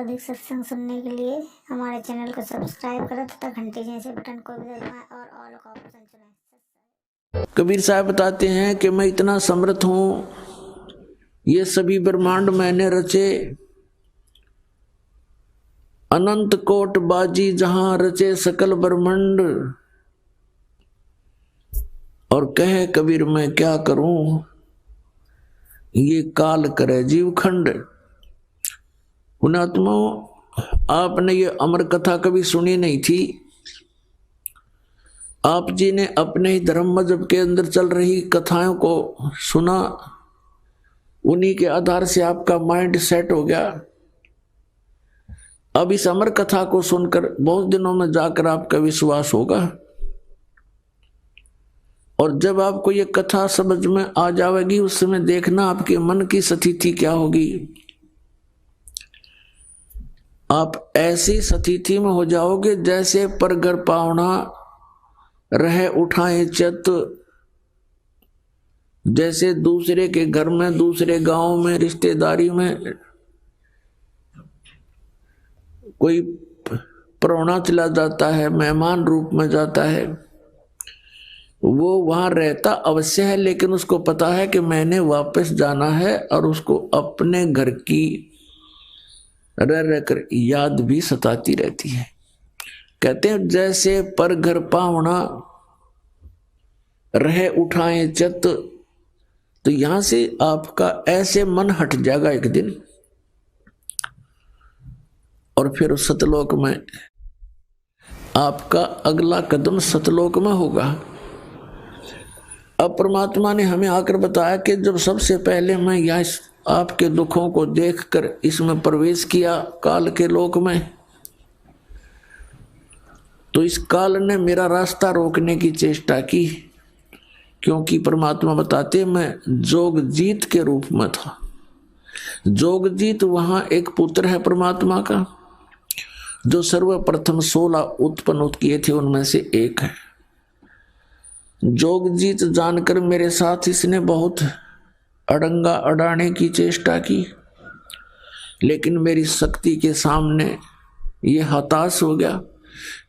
अधिक सत्संग सुनने के लिए हमारे चैनल को सब्सक्राइब करें तथा घंटी जैसे बटन को भी दबाएं और ऑल का ऑप्शन चुनें। कबीर साहब बताते हैं कि मैं इतना समर्थ हूं, ये सभी ब्रह्मांड मैंने रचे, अनंत कोट बाजी जहां रचे सकल ब्रह्मांड। और कहे कबीर मैं क्या करूं, ये काल करे जीव खंड। पुणात्माओं, आपने ये अमर कथा कभी सुनी नहीं थी। आप जी ने अपने ही धर्म मजहब के अंदर चल रही कथाओं को सुना, उन्हीं के आधार से आपका माइंड सेट हो गया। अब इस अमर कथा को सुनकर बहुत दिनों में जाकर आपका विश्वास होगा, और जब आपको ये कथा समझ में आ जाएगी उस समय देखना आपके मन की स्थिति क्या होगी। आप ऐसी स्थिति में हो जाओगे जैसे परगर पावना रहे उठाए चित, जैसे दूसरे के घर में, दूसरे गांव में, रिश्तेदारी में कोई प्राहुणा चला जाता है, मेहमान रूप में जाता है, वो वहां रहता अवश्य है, लेकिन उसको पता है कि मैंने वापस जाना है, और उसको अपने घर की रह रहकर याद भी सताती रहती है। कहते हैं जैसे पर घर पावना रहे उठाए चित। तो यहां से आपका ऐसे मन हट जाएगा एक दिन, और फिर सतलोक में आपका अगला कदम सतलोक में होगा। अब परमात्मा ने हमें आकर बताया कि जब सबसे पहले मैं यह आपके दुखों को देखकर इसमें प्रवेश किया काल के लोक में, तो इस काल ने मेरा रास्ता रोकने की चेष्टा की, क्योंकि परमात्मा बताते मैं जोगजीत के रूप में था। जोगजीत वहां एक पुत्र है परमात्मा का, जो सर्वप्रथम 16 उत्पन्न किए थे उनमें से एक है। जोगजीत जानकर मेरे साथ इसने बहुत अड़ंगा अड़ाने की चेष्टा की, लेकिन मेरी शक्ति के सामने ये हताश हो गया।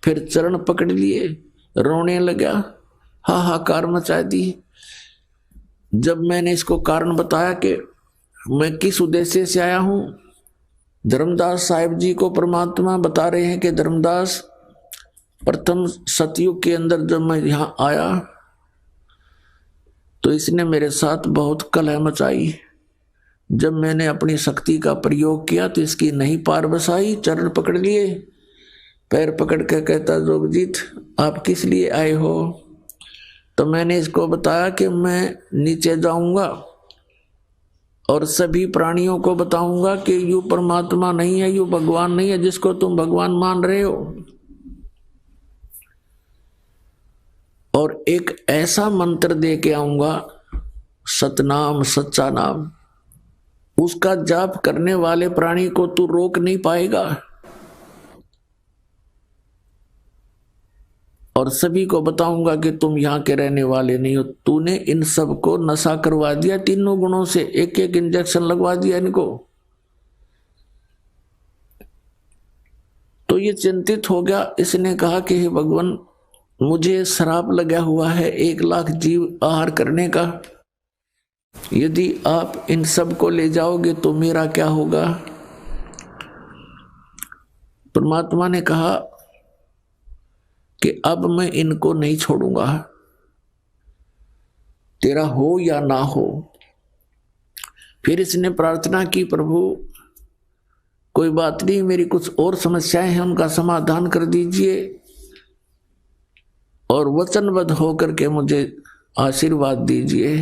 फिर चरण पकड़ लिए, रोने लगा, हाहाकार मचा दी। जब मैंने इसको कारण बताया कि मैं किस उद्देश्य से आया हूं, धर्मदास साहिब जी को परमात्मा बता रहे हैं कि धर्मदास, प्रथम सतयुग के अंदर जब मैं यहां आया तो इसने मेरे साथ बहुत कलह मचाई। जब मैंने अपनी शक्ति का प्रयोग किया तो इसकी नहीं पार बसाई। चरण पकड़ लिए, पैर पकड़ के कहता जोगजीत आप किस लिए आए हो? तो मैंने इसको बताया कि मैं नीचे जाऊंगा और सभी प्राणियों को बताऊंगा कि यू परमात्मा नहीं है, यू भगवान नहीं है जिसको तुम भगवान मान रहे हो, और एक ऐसा मंत्र दे के आऊंगा, सतनाम सच्चा नाम, उसका जाप करने वाले प्राणी को तू रोक नहीं पाएगा। और सभी को बताऊंगा कि तुम यहां के रहने वाले नहीं हो, तूने इन सब को नशा करवा दिया, तीनों गुणों से एक एक इंजेक्शन लगवा दिया इनको। तो ये चिंतित हो गया। इसने कहा कि हे भगवान, मुझे श्राप लगा हुआ है 1 लाख जीव आहार करने का, यदि आप इन सब को ले जाओगे तो मेरा क्या होगा? परमात्मा ने कहा कि अब मैं इनको नहीं छोड़ूंगा, तेरा हो या ना हो। फिर इसने प्रार्थना की, प्रभु कोई बात नहीं, मेरी कुछ और समस्याएं हैं, उनका समाधान कर दीजिए और वचनबद्ध होकर के मुझे आशीर्वाद दीजिए।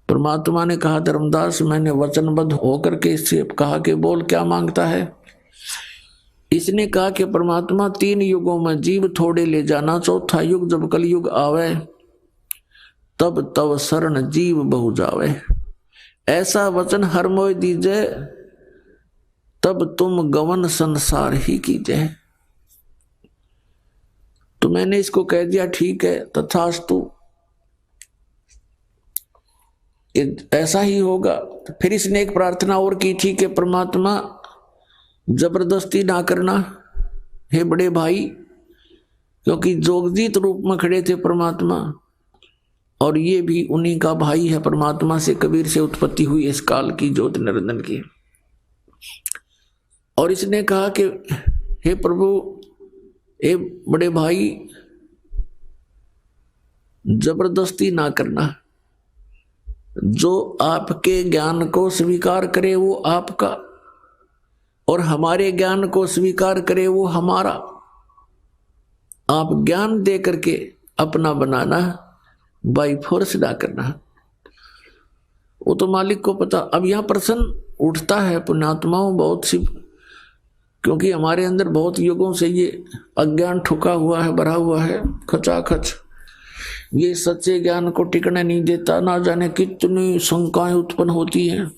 परमात्मा ने कहा धर्मदास, मैंने वचनबद्ध होकर के इससे कहा कि बोल क्या मांगता है? इसने कहा कि परमात्मा 3 युगों में जीव थोड़े ले जाना, चौथा युग जब कलयुग आवे तब तब शरण जीव बहु जावे। ऐसा वचन हर मोय दीजे, तब तुम गवन संसार ही कीजिए। तो मैंने इसको कह दिया ठीक है, तथास्तु, ऐसा ही होगा। फिर इसने एक प्रार्थना और की थी कि परमात्मा जबरदस्ती ना करना हे बड़े भाई, क्योंकि जोगजीत रूप में खड़े थे परमात्मा, और ये भी उन्हीं का भाई है। परमात्मा से, कबीर से उत्पत्ति हुई इस काल की ज्योति निरंजन की। और इसने कहा कि हे प्रभु, हे बड़े भाई, जबरदस्ती ना करना। जो आपके ज्ञान को स्वीकार करे वो आपका, और हमारे ज्ञान को स्वीकार करे वो हमारा। आप ज्ञान दे करके अपना बनाना, बाई फोर्स ना करना। वो तो मालिक को पता। अब यहां प्रश्न उठता है पुण्यात्माओं बहुत सी, क्योंकि हमारे अंदर बहुत युगों से ये अज्ञान ठुका हुआ है, भरा हुआ है खचाखच। ये सच्चे ज्ञान को टिकने नहीं देता। ना जाने कितनी शंकाएं उत्पन्न होती हैं।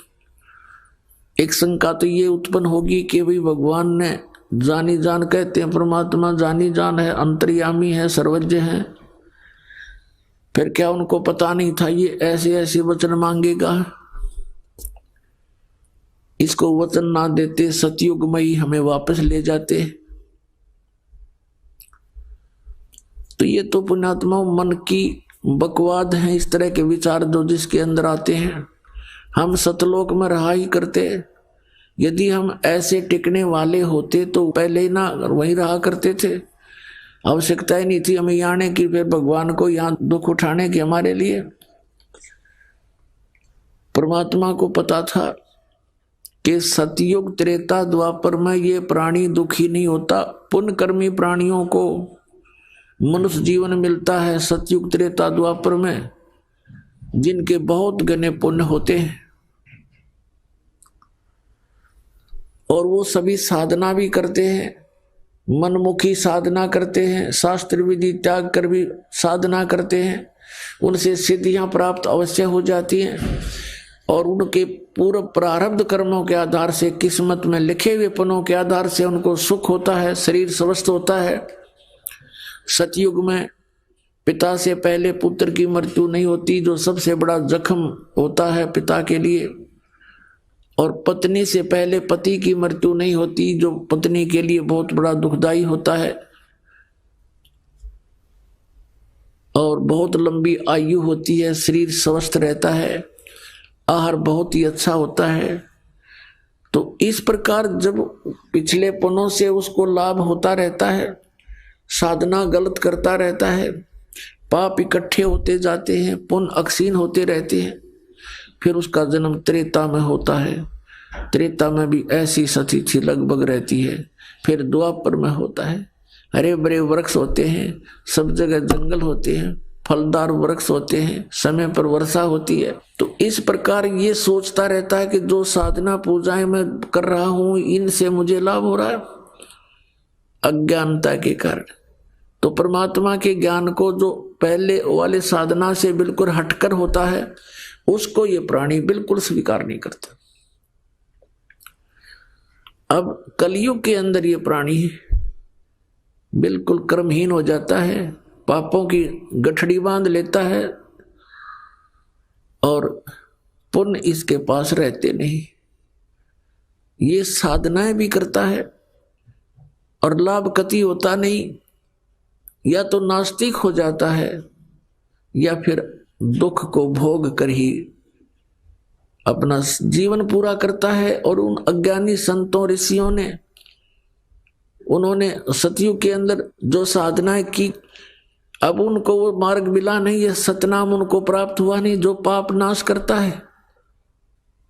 एक शंका तो ये उत्पन्न होगी कि भाई भगवान ने जानी जान, कहते हैं परमात्मा जानी जान है, अंतर्यामी है, सर्वज्ञ है, फिर क्या उनको पता नहीं था ये ऐसे ऐसे वचन मांगेगा? इसको वचन ना देते सतयुग में ही हमें वापस ले जाते। तो ये तो पुण्यात्मा मन की बकवाद है, इस तरह के विचार जो जिसके अंदर आते हैं। हम सतलोक में रहा ही करते। यदि हम ऐसे टिकने वाले होते तो पहले ही ना वहीं रहा करते थे। आवश्यकता ही नहीं थी हमें यहाँ आने की, फिर भगवान को यहाँ दुख उठाने की हमारे लिए। परमात्मा को पता था कि सतयुग त्रेता द्वापर में ये प्राणी दुखी नहीं होता। पुण्यकर्मी प्राणियों को मनुष्य जीवन मिलता है सतयुग त्रेता द्वापर में, जिनके बहुत घने पुण्य होते हैं, और वो सभी साधना भी करते हैं, मनमुखी साधना करते हैं, शास्त्र विधि त्याग कर भी साधना करते हैं। उनसे सिद्धियां प्राप्त अवश्य हो जाती हैं, और उनके पूर्व प्रारब्ध कर्मों के आधार से, किस्मत में लिखे हुए पनों के आधार से उनको सुख होता है, शरीर स्वस्थ होता है। सतयुग में पिता से पहले पुत्र की मृत्यु नहीं होती, जो सबसे बड़ा जख्म होता है पिता के लिए। और पत्नी से पहले पति की मृत्यु नहीं होती, जो पत्नी के लिए बहुत बड़ा दुखदाई होता है। और बहुत लंबी आयु होती है, शरीर स्वस्थ रहता है, आहार बहुत ही अच्छा होता है। तो इस प्रकार जब पिछले पनों से उसको लाभ होता रहता है, साधना गलत करता रहता है, पाप इकट्ठे होते जाते हैं, पुण्य अक्षीण होते रहते हैं, फिर उसका जन्म त्रेता में होता है। त्रेता में भी ऐसी सतिथि लगभग रहती है। फिर द्वापर में होता है, हरे भरे वृक्ष होते हैं, सब जगह जंगल होते हैं, फलदार वृक्ष होते हैं, समय पर वर्षा होती है। तो इस प्रकार ये सोचता रहता है कि जो साधना पूजाएं मैं कर रहा हूं, इनसे मुझे लाभ हो रहा है, अज्ञानता के कारण। तो परमात्मा के ज्ञान को जो पहले वाले साधना से बिल्कुल हटकर होता है, उसको ये प्राणी बिल्कुल स्वीकार नहीं करता। अब कलयुग के अंदर ये प्राणी बिल्कुल कर्महीन हो जाता है, पापों की गठड़ी बांध लेता है, और पुण्य इसके पास रहते नहीं। ये साधनाएं भी करता है और लाभ कति होता नहीं। या तो नास्तिक हो जाता है, या फिर दुख को भोग कर ही अपना जीवन पूरा करता है। और उन अज्ञानी संतों ऋषियों ने, उन्होंने सतयुग के अंदर जो साधनाएं की, अब उनको वो मार्ग मिला नहीं, यह सतनाम उनको प्राप्त हुआ नहीं जो पाप नाश करता है।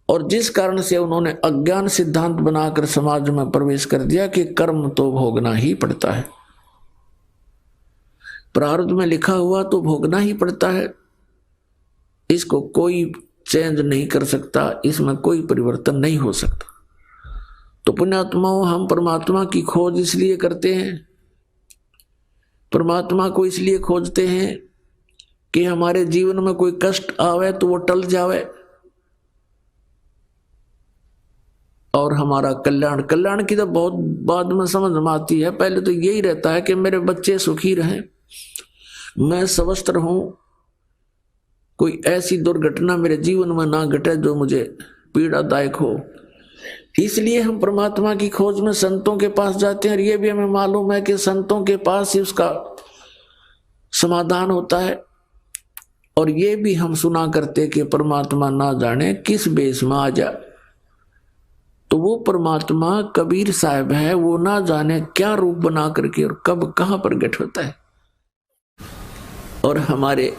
और जिस कारण से उन्होंने अज्ञान सिद्धांत बनाकर समाज में प्रवेश कर दिया कि कर्म तो भोगना ही पड़ता है, प्रारब्ध में लिखा हुआ तो भोगना ही पड़ता है, इसको कोई चेंज नहीं कर सकता, इसमें कोई परिवर्तन नहीं हो सकता। तो पुण्यात्माओं, हम परमात्मा की खोज इसलिए करते हैं, परमात्मा को इसलिए खोजते हैं कि हमारे जीवन में कोई कष्ट आवे तो वो टल जावे, और हमारा कल्याण। कल्याण की तो बहुत बाद में समझ में आती है, पहले तो यही रहता है कि मेरे बच्चे सुखी रहें, मैं स्वस्थ रहूं, कोई ऐसी दुर्घटना मेरे जीवन में ना घटे जो मुझे पीड़ादायक हो। इसलिए हम परमात्मा की खोज में संतों के पास जाते हैं, और ये भी हमें मालूम है कि संतों के पास ही उसका समाधान होता है। और ये भी हम सुना करते कि परमात्मा ना जाने किस बेस में आ जा, तो वो परमात्मा कबीर साहब है, वो ना जाने क्या रूप बना करके और कब कहां प्रकट होता है, और हमारे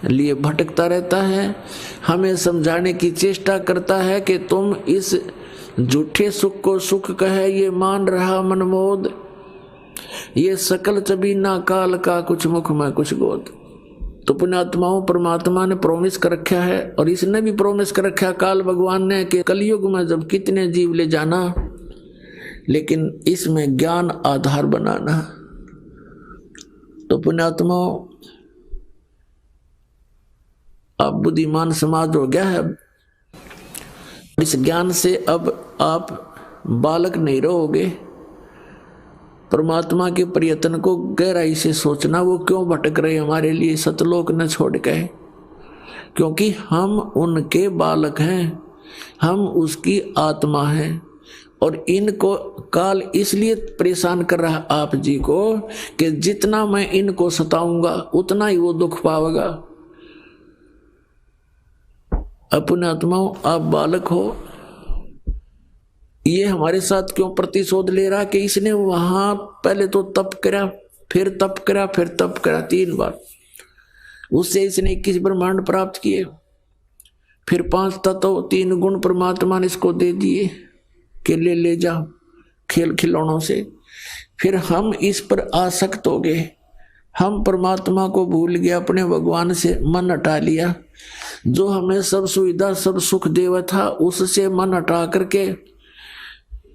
लिए भटकता रहता है, हमें समझाने की चेष्टा करता है कि तुम इस झूठे सुख को सुख कहे ये मान रहा मनमोद, ये सकल चबीना काल का कुछ मुख में कुछ गोद। तो पुण्यात्माओं, परमात्मा ने प्रोमिस कर रखा है, और इसने भी प्रोमिस कर रखा काल भगवान ने कि कलयुग में जब कितने जीव ले जाना, लेकिन इसमें ज्ञान आधार बनाना। तो पुण्यात्माओं, अब बुद्धिमान समाज हो गया है, इस ज्ञान से अब आप बालक नहीं रहोगे। परमात्मा के प्रयत्न को गहराई से सोचना, वो क्यों भटक रहे हमारे लिए सतलोक न छोड़ के, क्योंकि हम उनके बालक हैं, हम उसकी आत्मा हैं, और इनको काल इसलिए परेशान कर रहा आप जी को कि जितना मैं इनको सताऊंगा उतना ही वो दुख पावेगा। अपने आत्माओं, आप बालक हो, ये हमारे साथ क्यों प्रतिशोध ले रहा कि इसने वहां पहले तो तप करा, फिर तप करा, फिर तप करा, 3 बार, उससे इसने 21 ब्रह्मांड प्राप्त किए, फिर 5 तत्व 3 गुण परमात्मा ने इसको दे दिए कि ले जा खेल खिलौनों से। फिर हम इस पर आसक्त हो गए, हम परमात्मा को भूल गए, अपने भगवान से मन हटा लिया, जो हमें सब सुविधा सब सुख देवा था उससे मन हटा करके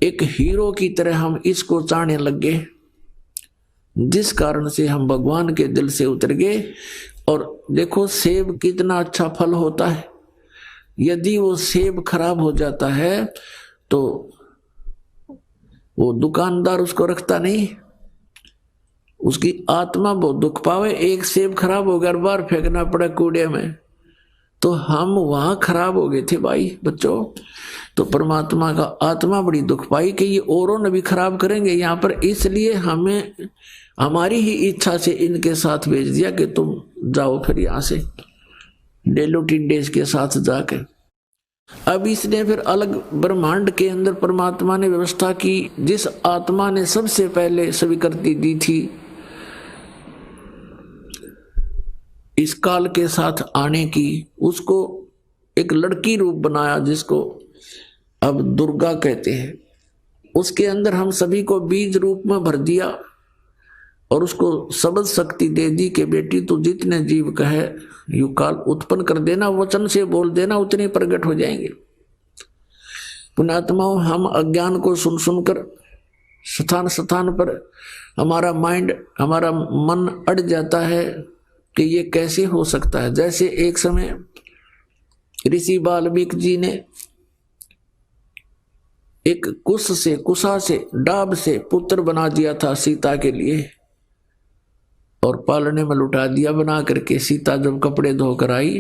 एक हीरो की तरह हम इसको चाहने लग गए, जिस कारण से हम भगवान के दिल से उतर गए। और देखो सेब कितना अच्छा फल होता है, यदि वो सेब खराब हो जाता है तो वो दुकानदार उसको रखता नहीं, उसकी आत्मा बहुत दुख पावे। एक सेब खराब हो गया, बाहर फेंकना पड़ा कूड़े में, तो हम वहां खराब हो गए थे भाई बच्चों। तो परमात्मा का आत्मा बड़ी दुख पाई कि ये औरों ने भी खराब करेंगे यहाँ पर, इसलिए हमें हमारी ही इच्छा से इनके साथ भेज दिया कि तुम जाओ फिर यहाँ से डेलो टिंडेज के साथ जाके। अब इसने फिर अलग ब्रह्मांड के अंदर परमात्मा ने व्यवस्था की, जिस आत्मा ने सबसे पहले स्वीकृति दी थी इस काल के साथ आने की, उसको एक लड़की रूप बनाया जिसको अब दुर्गा कहते हैं। उसके अंदर हम सभी को बीज रूप में भर दिया और उसको शब्द शक्ति दे दी कि बेटी तू जितने जीव कहे यू काल उत्पन्न कर देना, वचन से बोल देना, उतने प्रकट हो जाएंगे। पुण्यात्माओं, हम अज्ञान को सुन सुनकर स्थान स्थान पर हमारा माइंड, हमारा मन अड़ जाता है कि ये कैसे हो सकता है। जैसे एक समय ऋषि वाल्मीकि जी ने एक कुशा से डाब से पुत्र बना दिया था सीता के लिए, और पालने में लुटा दिया बना करके। सीता जब कपड़े धोकर आई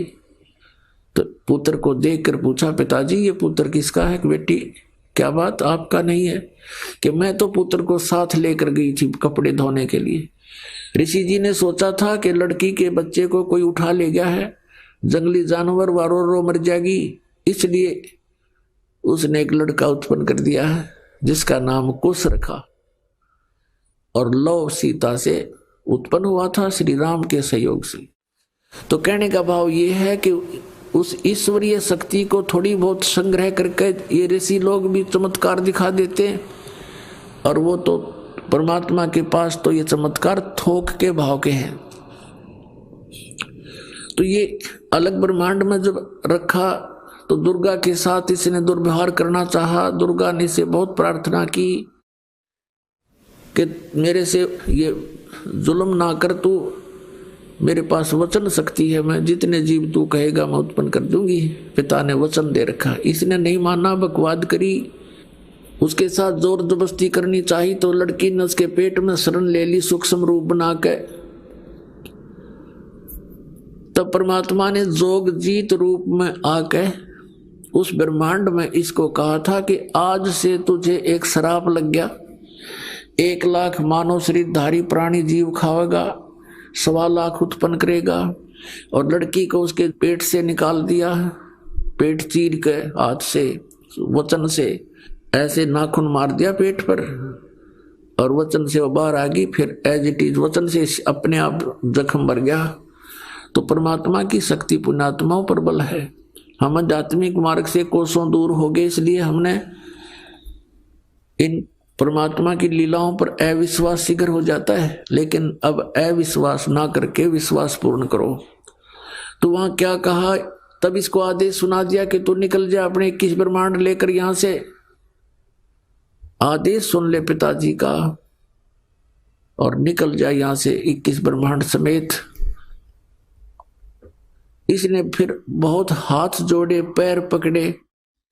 तो पुत्र को देखकर पूछा, पिताजी ये पुत्र किसका है? बेटी क्या बात, आपका नहीं है? कि मैं तो पुत्र को साथ लेकर गई थी कपड़े धोने के लिए। ऋषि जी ने सोचा था कि लड़की के बच्चे को कोई उठा ले गया है, जंगली जानवर वारो रो मर जाएगी, इसलिए उसने एक लड़का उत्पन्न कर दिया है जिसका नाम कुश रखा, और लव सीता से उत्पन्न हुआ था श्री राम के सहयोग से। तो कहने का भाव ये है कि उस ईश्वरीय शक्ति को थोड़ी बहुत संग्रह करके ये ऋषि लोग भी चमत्कार दिखा देते हैं, और वो तो परमात्मा के पास तो ये चमत्कार थोक के भाव के हैं। तो ये अलग ब्रह्मांड में जब रखा तो दुर्गा के साथ इसने दुर्व्यवहार करना चाहा। दुर्गा ने इसे बहुत प्रार्थना की कि मेरे से ये जुल्म ना कर, तू मेरे पास वचन शक्ति है, मैं जितने जीव तू कहेगा मैं उत्पन्न कर दूंगी। पिता ने वचन दे रखा, इसने नहीं माना, बकवाद करी, उसके साथ जोर जबरदस्ती करनी चाहिए तो लड़की ने उसके पेट में शरण ले ली सूक्ष्म रूप बना के। तब परमात्मा ने जोग जीत रूप में आके उस ब्रह्मांड में इसको कहा था कि आज से तुझे एक श्राप लग गया, 1 लाख मानव शरीरधारी प्राणी जीव खाएगा, 1.25 लाख उत्पन्न करेगा, और लड़की को उसके पेट से निकाल दिया, पेट चीर के हाथ से वचन से ऐसे नाखून मार दिया पेट पर, और वचन से वो बाहर आ गई, फिर एज इट इज वचन से अपने आप जख्म भर गया। तो परमात्मा की शक्ति पुण्यात्माओं पर बल है। हम आध्यात्मिक मार्ग से कोसों दूर हो गए, इसलिए हमने इन परमात्मा की लीलाओं पर अविश्वास शीघ्र हो जाता है। लेकिन अब अविश्वास ना करके विश्वास पूर्ण करो। तो वहां क्या कहा, तब इसको आदेश सुना दिया कि तू निकल जा अपने 21 ब्रह्मांड लेकर यहां से। आदेश सुन ले पिताजी का और निकल जा यहां से 21 ब्रह्मांड समेत। इसने फिर बहुत हाथ जोड़े, पैर पकड़े,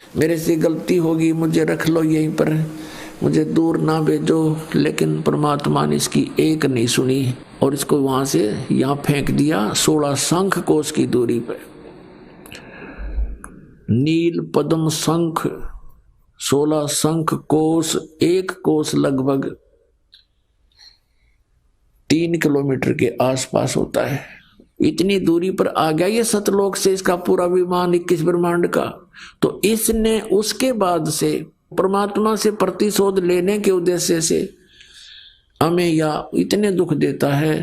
मेरे से गलती होगी, मुझे रख लो यहीं पर, मुझे दूर ना भेजो। लेकिन परमात्मा ने इसकी एक नहीं सुनी और इसको वहां से यहां फेंक दिया 16 शंख कोस की दूरी पर। नील पद्म शंख 16 शंख कोस, 1 कोस लगभग 3 किलोमीटर के आसपास होता है। इतनी दूरी पर आ गया ये सतलोक से इसका पूरा विमान 21 ब्रह्मांड का। तो इसने उसके बाद से परमात्मा से प्रतिशोध लेने के उद्देश्य से हमें या इतने दुख देता है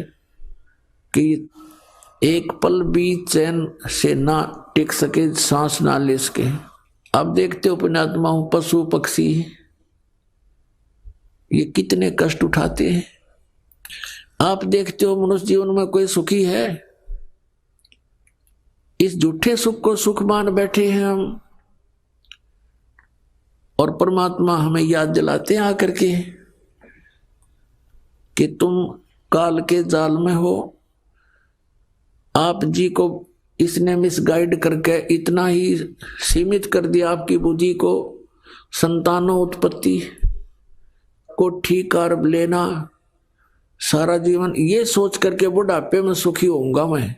कि एक पल भी चैन से ना टिक सके, सांस ना ले सके। अब देखते हो पुण्यात्मा, पशु पक्षी ये कितने कष्ट उठाते हैं। आप देखते हो मनुष्य जीवन में कोई सुखी है? इस झूठे सुख को सुख मान बैठे हैं हम, और परमात्मा हमें याद दिलाते हैं आकर के कि तुम काल के जाल में हो। आप जी को इसने मिसगाइड करके इतना ही सीमित कर दिया आपकी बुद्धि को, संतानों उत्पत्ति को ठीक कर लेना सारा जीवन, ये सोच करके बुढ़ापे में सुखी होऊंगा मैं,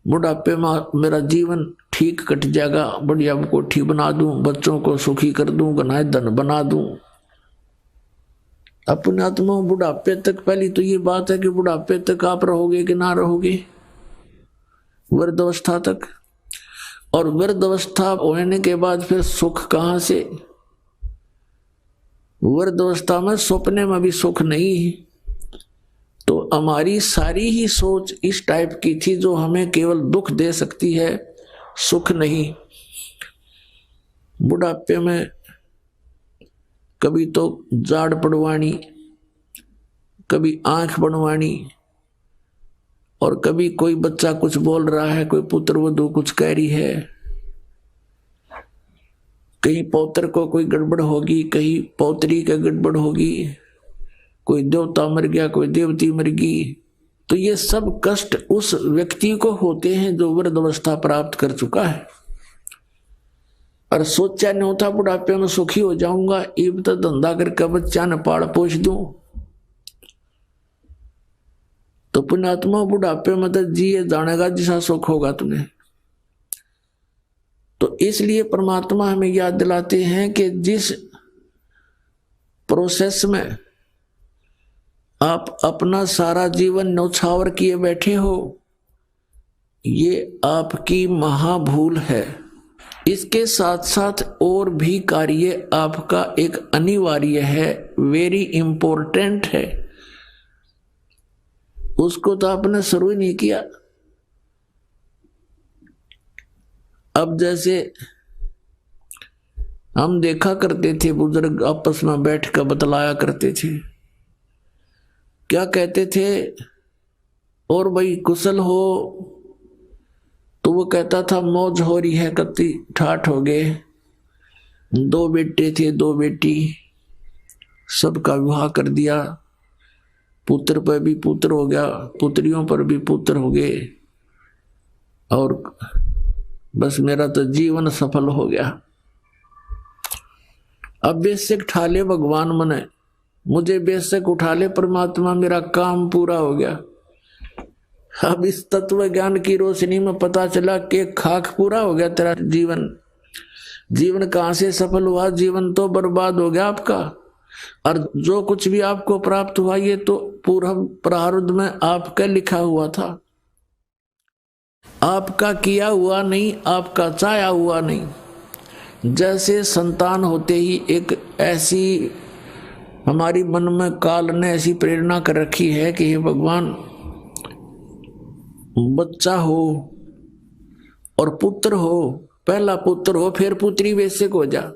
बुढ़ापे में मेरा जीवन ठीक कट जाएगा, बढ़िया कोठी बना दूं, बच्चों को सुखी कर दूं, गनाए धन बना दूं। अपने आत्मा बुढ़ापे तक, पहली तो ये बात है कि बुढ़ापे तक आप रहोगे कि ना रहोगे, वृद्धावस्था तक। और वृद्धावस्था होने के बाद फिर सुख कहां से? वृद्धावस्था में सपने में भी सुख नहीं। तो हमारी सारी ही सोच इस टाइप की थी जो हमें केवल दुख दे सकती है, सुख नहीं। बुढ़ापे में कभी तो जाड़ पड़वानी, कभी आंख बनवानी, और कभी कोई बच्चा कुछ बोल रहा है, कोई पुत्र वधू कुछ कह रही है, कहीं पौत्र को कोई गड़बड़ होगी, कहीं पौत्री का गड़बड़ होगी, कोई देवता मर गया, कोई देवती मर गई। तो ये सब कष्ट उस व्यक्ति को होते हैं जो वृद्धावस्था प्राप्त कर चुका है और सोचा नहीं होता बुढ़ापे में सुखी हो जाऊंगा, इब तो धंधा करके बच्चा न पाल पोष दूं। तो पुण्यात्मा बुढ़ापे में तो जिए जानेगा जिसा सुख होगा तुम्हें। तो इसलिए परमात्मा हमें याद दिलाते हैं कि जिस प्रोसेस में आप अपना सारा जीवन न्यौछावर किए बैठे हो, ये आपकी महाभूल है। इसके साथ साथ और भी कार्य आपका एक अनिवार्य है, वेरी इंपॉर्टेंट है, उसको तो आपने शुरू ही नहीं किया। अब जैसे हम देखा करते थे, बुजुर्ग आपस में बैठ कर बतलाया करते थे, क्या कहते थे, और भाई कुशल हो? तो वो कहता था मौज हो रही है, कत्ती ठाठ हो गए, 2 बेटे थे 2 बेटी, सबका विवाह कर दिया, पुत्र पर भी पुत्र हो गया, पुत्रियों पर भी पुत्र हो गए, और बस मेरा तो जीवन सफल हो गया। अब बेशक ठा ले भगवान मने, मुझे बेशक उठा ले परमात्मा, मेरा काम पूरा हो गया। अब इस तत्व ज्ञान की रोशनी में पता चला कि खाक पूरा हो गया तेरा जीवन, जीवन कहां से सफल हुआ? जीवन तो बर्बाद हो गया आपका। और जो कुछ भी आपको प्राप्त हुआ ये तो पूर्व प्रारब्ध में आपका लिखा हुआ था, आपका किया हुआ नहीं, आपका चाहा हुआ नहीं। जैसे संतान होते ही एक ऐसी हमारी मन में काल ने ऐसी प्रेरणा कर रखी है कि हे भगवान, बच्चा हो और पुत्र हो, पहला पुत्र हो फिर पुत्री वैसे को जा,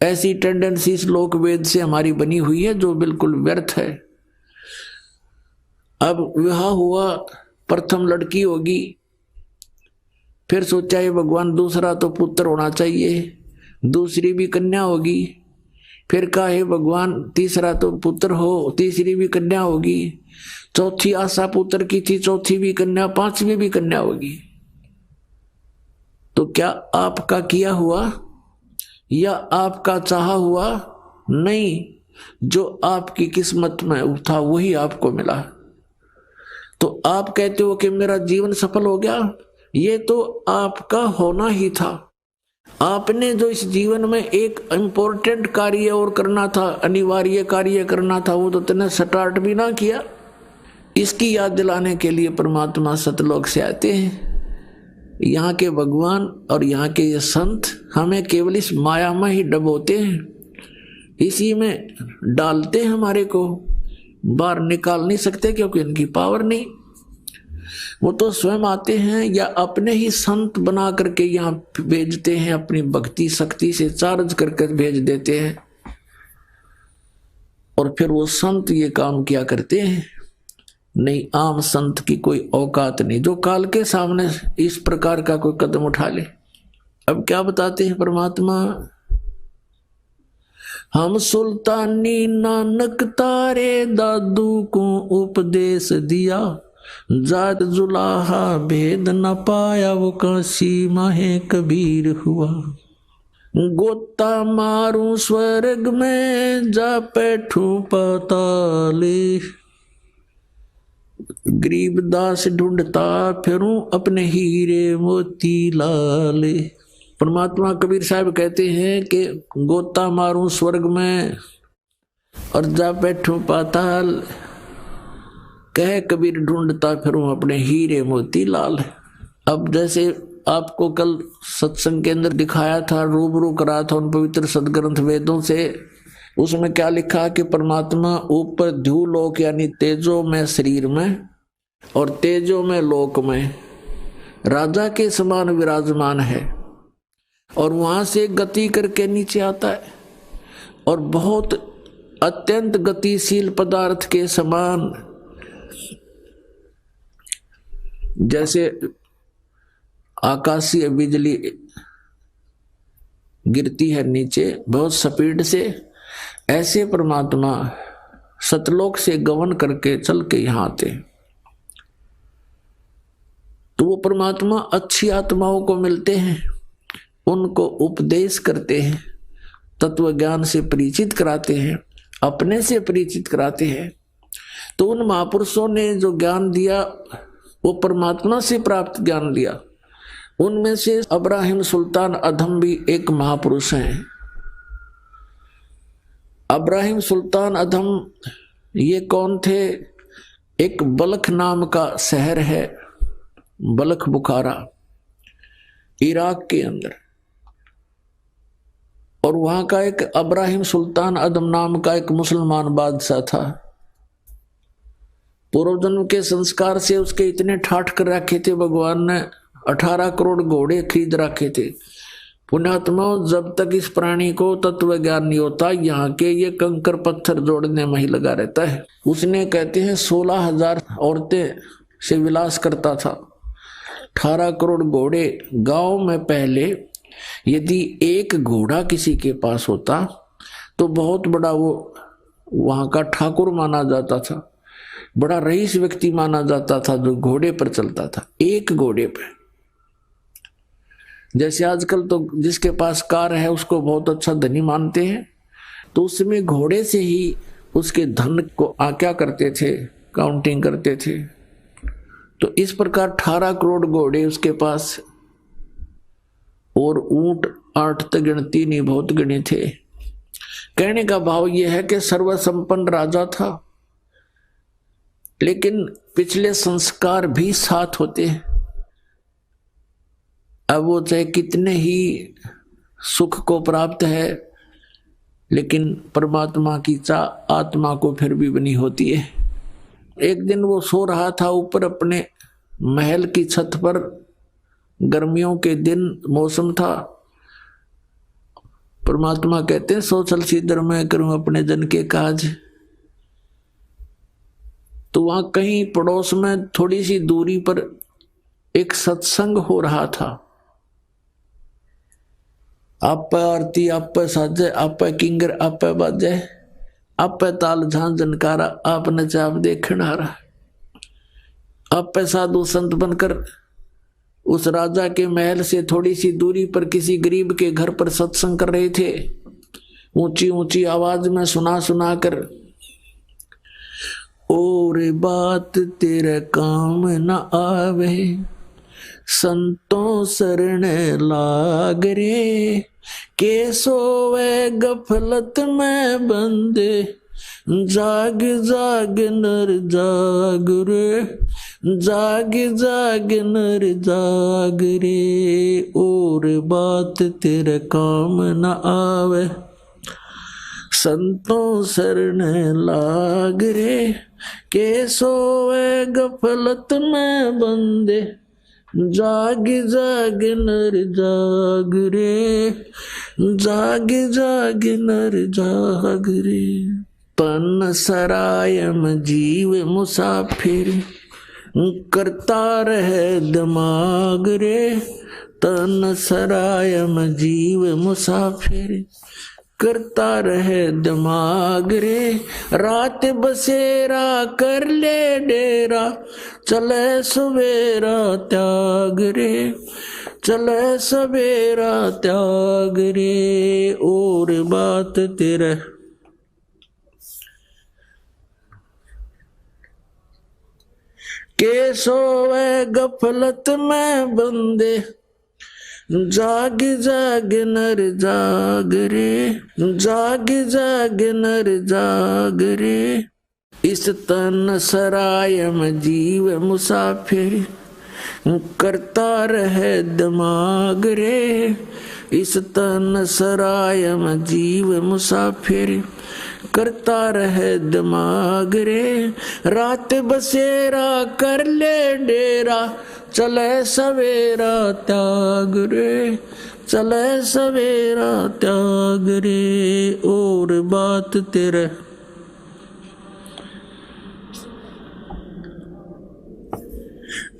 ऐसी टेंडेंसी श्लोक वेद से हमारी बनी हुई है जो बिल्कुल व्यर्थ है। अब विवाह हुआ, प्रथम लड़की होगी, फिर सोचा है भगवान दूसरा तो पुत्र होना चाहिए, दूसरी भी कन्या होगी, फिर कहा है भगवान तीसरा तो पुत्र हो, तीसरी भी कन्या होगी, चौथी आशा पुत्र की थी, चौथी भी कन्या, पांचवी भी कन्या होगी। तो क्या आपका किया हुआ या आपका चाहा हुआ? नहीं, जो आपकी किस्मत में था वही आपको मिला। तो आप कहते हो कि मेरा जीवन सफल हो गया, ये तो आपका होना ही था। आपने जो इस जीवन में एक इम्पोर्टेंट कार्य और करना था, अनिवार्य कार्य करना था, वो तो तुमने स्टार्ट भी ना किया। इसकी याद दिलाने के लिए परमात्मा सतलोक से आते हैं। यहाँ के भगवान और यहाँ के ये संत हमें केवल इस माया में ही डबोते हैं, इसी में डालते हैं, हमारे को बाहर निकाल नहीं सकते क्योंकि इनकी पावर नहीं। वो तो स्वयं आते हैं या अपने ही संत बना करके यहाँ भेजते हैं, अपनी भक्ति शक्ति से चार्ज करके भेज देते हैं और फिर वो संत ये काम किया करते हैं। नहीं, आम संत की कोई औकात नहीं जो काल के सामने इस प्रकार का कोई कदम उठा ले। अब क्या बताते हैं परमात्मा? हम सुल्तानी नानक तारे दादू को उपदेश दिया, जात जुलाहा भेद न पाया वो काशी माहे कबीर हुआ। गोता मारू स्वर्ग में जा बैठू पाताले, गरीबदास ढूंढता फिरूं अपने हीरे मोती लाले। परमात्मा कबीर साहब कहते हैं कि गोता मारूं स्वर्ग में और जा बैठूं पाताल, कह कबीर ढूंढता फिरूं अपने हीरे मोती लाल। अब जैसे आपको कल सत्संग के अंदर दिखाया था, रूबरू करा था उन पवित्र सदग्रंथ वेदों से, उसमें क्या लिखा कि परमात्मा ऊपर ध्युलोक यानी तेजो में शरीर में और तेजो में लोक में राजा के समान विराजमान है, और वहां से गति करके नीचे आता है और बहुत अत्यंत गतिशील पदार्थ के समान, जैसे आकाशीय बिजली गिरती है नीचे बहुत स्पीड से, ऐसे परमात्मा सतलोक से गमन करके चल के यहां आते। तो वो परमात्मा अच्छी आत्माओं को मिलते हैं, उनको उपदेश करते हैं, तत्व ज्ञान से परिचित कराते हैं, अपने से परिचित कराते हैं। तो उन महापुरुषों ने जो ज्ञान दिया वो परमात्मा से प्राप्त ज्ञान दिया। उनमें से इब्राहिम सुल्तान अधम भी एक महापुरुष हैं। इब्राहिम सुल्तान अधम ये कौन थे? एक बलख नाम का शहर है, बलख बुखारा, इराक के अंदर, और वहां का एक इब्राहिम सुल्तान अदम नाम का एक मुसलमान बादशाह था। पूर्व जन्म के संस्कार से उसके इतने ठाठ कर रखे थे, भगवान ने 18 करोड़ घोड़े खरीद रखे थे। पुण्यात्मा, जब तक इस प्राणी को तत्व ज्ञान नहीं होता, यहाँ के ये कंकर पत्थर जोड़ने में ही लगा रहता है। उसने कहते हैं 16,000 औरतें से विलास करता था, 18 करोड़ घोड़े। गांव में पहले यदि एक घोड़ा किसी के पास होता तो बहुत बड़ा वो वहां का ठाकुर माना जाता था, बड़ा रईस व्यक्ति माना जाता था जो घोड़े पर चलता था, एक घोड़े पे। जैसे आजकल तो जिसके पास कार है उसको बहुत अच्छा धनी मानते हैं, तो उसमें घोड़े से ही उसके धन को क्या करते थे, काउंटिंग करते थे। तो इस प्रकार 18 करोड़ घोड़े उसके पास और ऊंट 8 तो गिनती नहीं, बहुत गिने थे। कहने का भाव यह है कि सर्वसंपन्न राजा था, लेकिन पिछले संस्कार भी साथ होते हैं। अब वो चाहे कितने ही सुख को प्राप्त है, लेकिन परमात्मा की चाह आत्मा को फिर भी बनी होती है। एक दिन वो सो रहा था ऊपर अपने महल की छत पर, गर्मियों के दिन मौसम था। परमात्मा कहते हैं सो चल सीधर मैं करूं अपने जन के काज। तो वहां कहीं पड़ोस में थोड़ी सी दूरी पर एक सत्संग हो रहा था। आप आरती, आप साजे, आप किंगर, आप बाजे, आप ताल झांझ जनकारा, आप नचाप देखण आ रहा। आप साधु संत बनकर उस राजा के महल से थोड़ी सी दूरी पर किसी गरीब के घर पर सत्संग कर रहे थे, ऊंची ऊंची आवाज में सुना सुना कर। और बात तेरे काम न आवे, संतों शरण लाग रे, के सोवे गफलत में बंदे, जाग जाग नर जाग रे, जाग जाग नर जाग रे। और बात तेरे काम न आवे, संतों शरण लाग रे, के सोवे गफलत में बंदे, जाग जाग नर जाग रे, जाग जाग नर जाग रे। तन सरायम जीव मुसाफिर, करता रहे दिमाग रे, तन सरायम जीव मुसाफिर, करता रहे दिमाग रे। रात बसेरा कर ले डेरा, चले सवेरा त्याग रे, चले सवेरा त्याग रे। और बात तेरे के सोवे गफलत में बंदे, जाग जाग नर जाग रे, जाग जाग नर जाग रे। इस तन सराय में जीव मुसाफिर, करता रहे दिमाग रे। इस तन सराय में जीव मुसाफिर, करता रहे दिमाग रे। रात बसेरा कर ले डेरा, चले सवेरा त्याग रे, चले सवेरा त्याग रे। और बात तेरे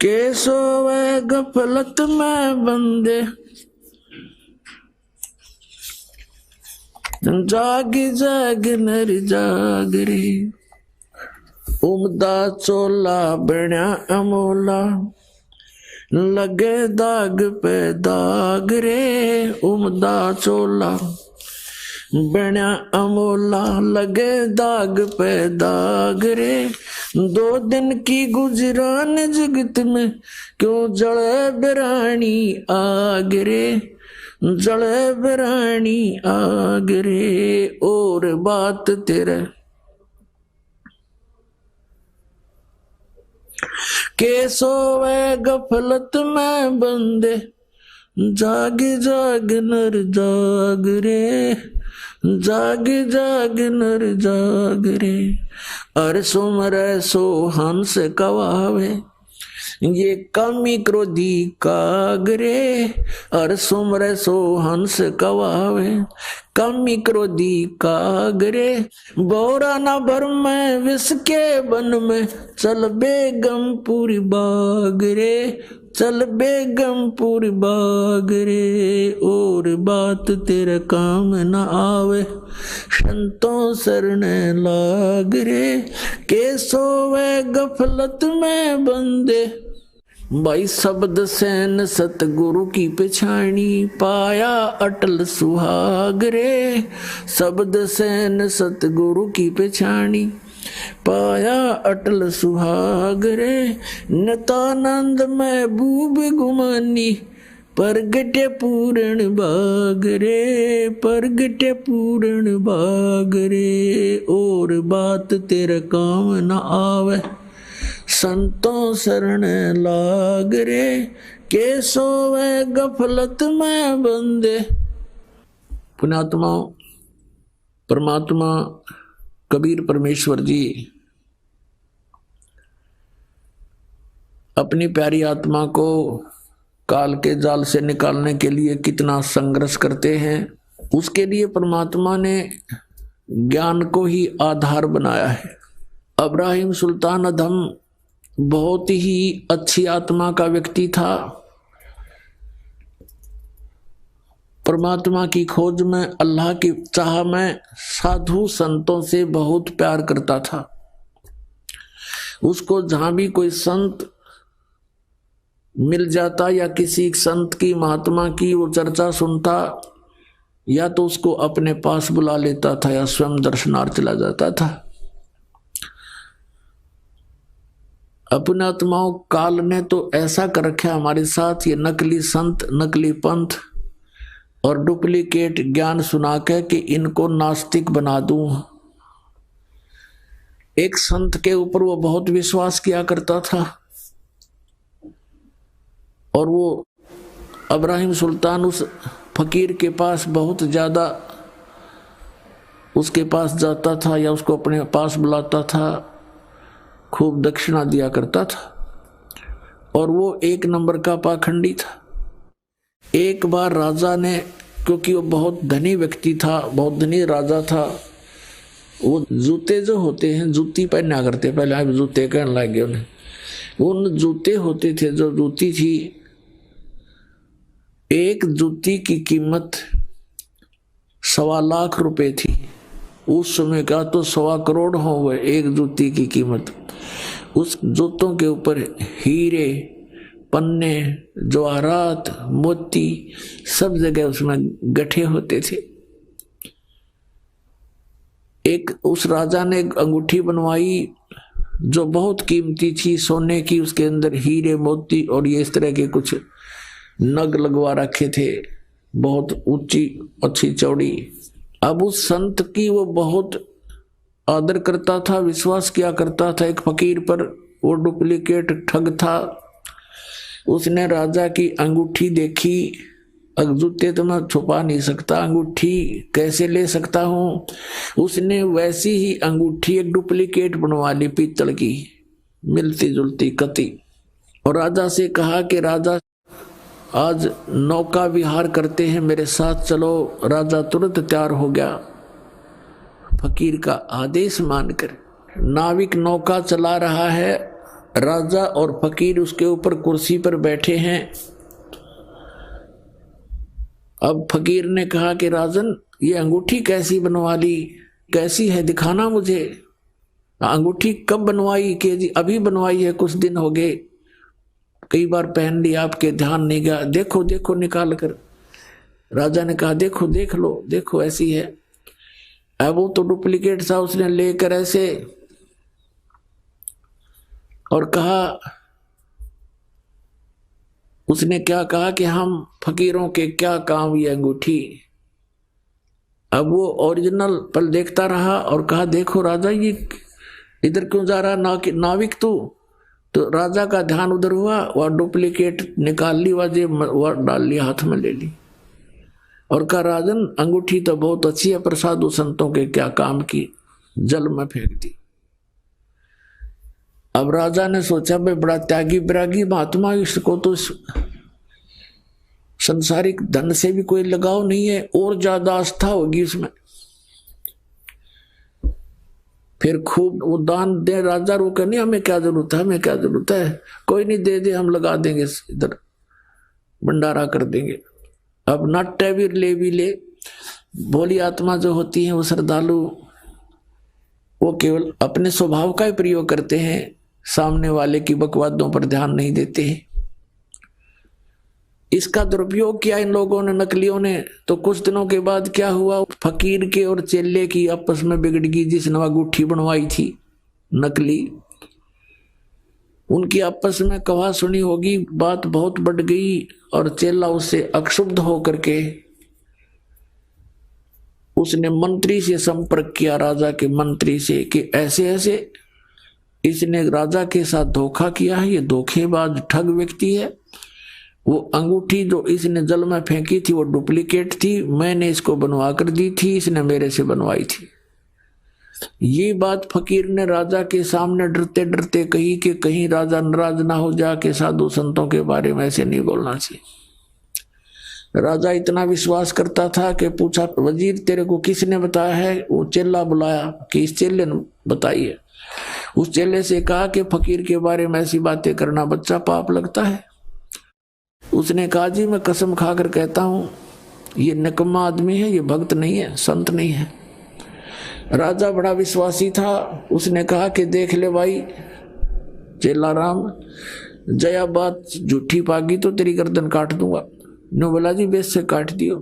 के सोवे गफलत में बंदे, जाग जाग नर जाग रे। उमदा चोला बण्या अमोला, लगे दाग पे दाग रे। उमदा चोला बण्या अमोला, लगे दाग पे दाग रे। 2 दिन की गुजरान जगत में, क्यों जले बिरानी आग रे, जले बिरानी आग रे। और बात तेरे के सोवे गफलत में बंदे, जाग जाग नर जाग रे, जाग जाग नर जाग रे। अर सुमरे सो हंस कवावे, ये कामी क्रोधी कागरे। अर सुमरे सो हंस कवावे, कामी क्रोधी कागरे। बोरा न भर में विष के बन में, चल बेगम पूरी बाग रे, चल बेगम पूरी बाग रे। और बात तेरे काम न आवे, संतों शरण लाग रे। के सोवे गफलत में बंदे, भाई शब्द सैन सतगुरु की पिछाणी, पाया अटल सुहाग रे। शब्द सैन सतगुरु की पिछाणी, पाया अटल सुहाग रे। नितानंद महबूब गुमानी, परगटे पूर्ण भाग रे, परगटे पूर्ण भाग रे, और बात तेरे काम न आवे, संतों शरण लाग रे, के सोवे गफलत में बंदे। पुण्यात्मा परमात्मा कबीर परमेश्वर जी अपनी प्यारी आत्मा को काल के जाल से निकालने के लिए कितना संघर्ष करते हैं। उसके लिए परमात्मा ने ज्ञान को ही आधार बनाया है। इब्राहिम सुल्तान अधम बहुत ही अच्छी आत्मा का व्यक्ति था। परमात्मा की खोज में, अल्लाह की चाह में साधु संतों से बहुत प्यार करता था। उसको जहां भी कोई संत मिल जाता या किसी संत की, महात्मा की वो चर्चा सुनता, या तो उसको अपने पास बुला लेता था या स्वयं दर्शनार्थ चला जाता था। अपने आत्माओं काल ने तो ऐसा कर रखा हमारे साथ, ये नकली संत, नकली पंथ और डुप्लीकेट ज्ञान सुना के कि इनको नास्तिक बना दूं। एक संत के ऊपर वो बहुत विश्वास किया करता था और वो इब्राहिम सुल्तान उस फकीर के पास बहुत ज्यादा उसके पास जाता था या उसको अपने पास बुलाता था, खूब दक्षिणा दिया करता था और वो एक नंबर का पाखंडी था। एक बार राजा ने, क्योंकि वो बहुत धनी व्यक्ति था, बहुत धनी राजा था, वो जूते जो होते हैं, जूती पहना करते, पहले आप जूते कहने लगे उन्हें, उन जूते होते थे, जो जूती थी, एक जूती की कीमत 1.25 लाख रुपए थी। उस समय का तो 1.25 करोड़ हो गए एक जूती की कीमत। उस जूतों के ऊपर हीरे, पन्ने, जवाहरात, मोती सब जगह उसमें गठे होते थे। एक उस राजा ने एक अंगूठी बनवाई जो बहुत कीमती थी, सोने की, उसके अंदर हीरे, मोती और ये इस तरह के कुछ नग लगवा रखे थे, बहुत ऊंची, अच्छी, चौड़ी। अब उस संत की वो बहुत आदर करता था, विश्वास किया करता था एक फकीर पर। वो डुप्लीकेट ठग था। उसने राजा की अंगूठी देखी, जूते तो मैं छुपा नहीं सकता, अंगूठी कैसे ले सकता हूं। उसने वैसी ही अंगूठी एक डुप्लीकेट बनवा ली, पीतल की, मिलती जुलती कति, और राजा से कहा कि राजा आज नौका विहार करते हैं, मेरे साथ चलो। राजा तुरंत तैयार हो गया। फकीर का आदेश मानकर नाविक नौका चला रहा है, राजा और फकीर उसके ऊपर कुर्सी पर बैठे हैं। अब फकीर ने कहा कि राजन, ये अंगूठी कैसी बनवा ली, कैसी है, दिखाना मुझे। अंगूठी कब बनवाई? कि जी अभी बनवाई है, कुछ दिन हो गए, कई बार पहन ली, आपके ध्यान नहीं गया, देखो देखो निकाल कर। राजा ने कहा देखो, देख लो, देखो ऐसी है। अब वो तो डुप्लीकेट था, उसने लेकर ऐसे और कहा, उसने क्या कहा कि हम फकीरों के क्या काम ये अंगूठी। अब वो ओरिजिनल पर देखता रहा और कहा देखो राजा, ये इधर क्यों जा रहा नाविक तू? तो राजा का ध्यान उधर हुआ, वह डुप्लीकेट निकाल ली, वह डाल ली, हाथ में ले ली और कहा राजन, अंगूठी तो बहुत अच्छी है पर साधु संतों के क्या काम की, जल में फेंक दी। अब राजा ने सोचा भाई बड़ा त्यागी विरागी महात्मा, इसको तो संसारिक धन से भी कोई लगाव नहीं है, और ज्यादा आस्था होगी इसमें। फिर खूब वो दान दे। राजा रोके नहीं, हमें क्या जरूरत है, हमें क्या जरूरत है, कोई नहीं, दे दे, हम लगा देंगे, इधर भंडारा कर देंगे। अब नाट्य भी ले भोली आत्मा जो होती है, वो श्रद्धालु, वो केवल अपने स्वभाव का ही प्रयोग करते हैं, सामने वाले की बकवादों पर ध्यान नहीं देते हैं। इसका दुरुपयोग किया इन लोगों ने, नकलियों ने। तो कुछ दिनों के बाद क्या हुआ, फकीर के और चेले की आपस में बिगड़ गई, जिसने अंगूठी बनवाई थी नकली। उनकी आपस में कहा सुनी होगी, बात बहुत बढ़ गई और चेला उससे अक्षुब्ध होकर के उसने मंत्री से संपर्क किया, राजा के मंत्री से, कि ऐसे ऐसे इसने राजा के साथ धोखा किया है, ये धोखेबाज ठग व्यक्ति है। वो अंगूठी जो इसने जल में फेंकी थी वो डुप्लीकेट थी, मैंने इसको बनवा कर दी थी, इसने मेरे से बनवाई थी। ये बात फकीर ने राजा के सामने डरते डरते कही कि कहीं राजा नाराज ना हो जाके साधु संतों के बारे में ऐसे नहीं बोलना चाहिए। राजा इतना विश्वास करता था कि पूछा, वजीर तेरे को किसने बताया है? वो चेला बुलाया कि इस चेले ने बताई है। उस चेले से कहा कि फकीर के बारे में ऐसी बातें करना बच्चा पाप लगता है। उसने कहा, जी मैं कसम खाकर कहता हूं ये निकम्मा आदमी है, ये भक्त नहीं है, संत नहीं है। राजा बड़ा विश्वासी था, उसने कहा कि देख ले भाई चेला राम, जया बात झूठी पागी तो तेरी गर्दन काट दूंगा। नो बोला, जी बेस से काट दियो।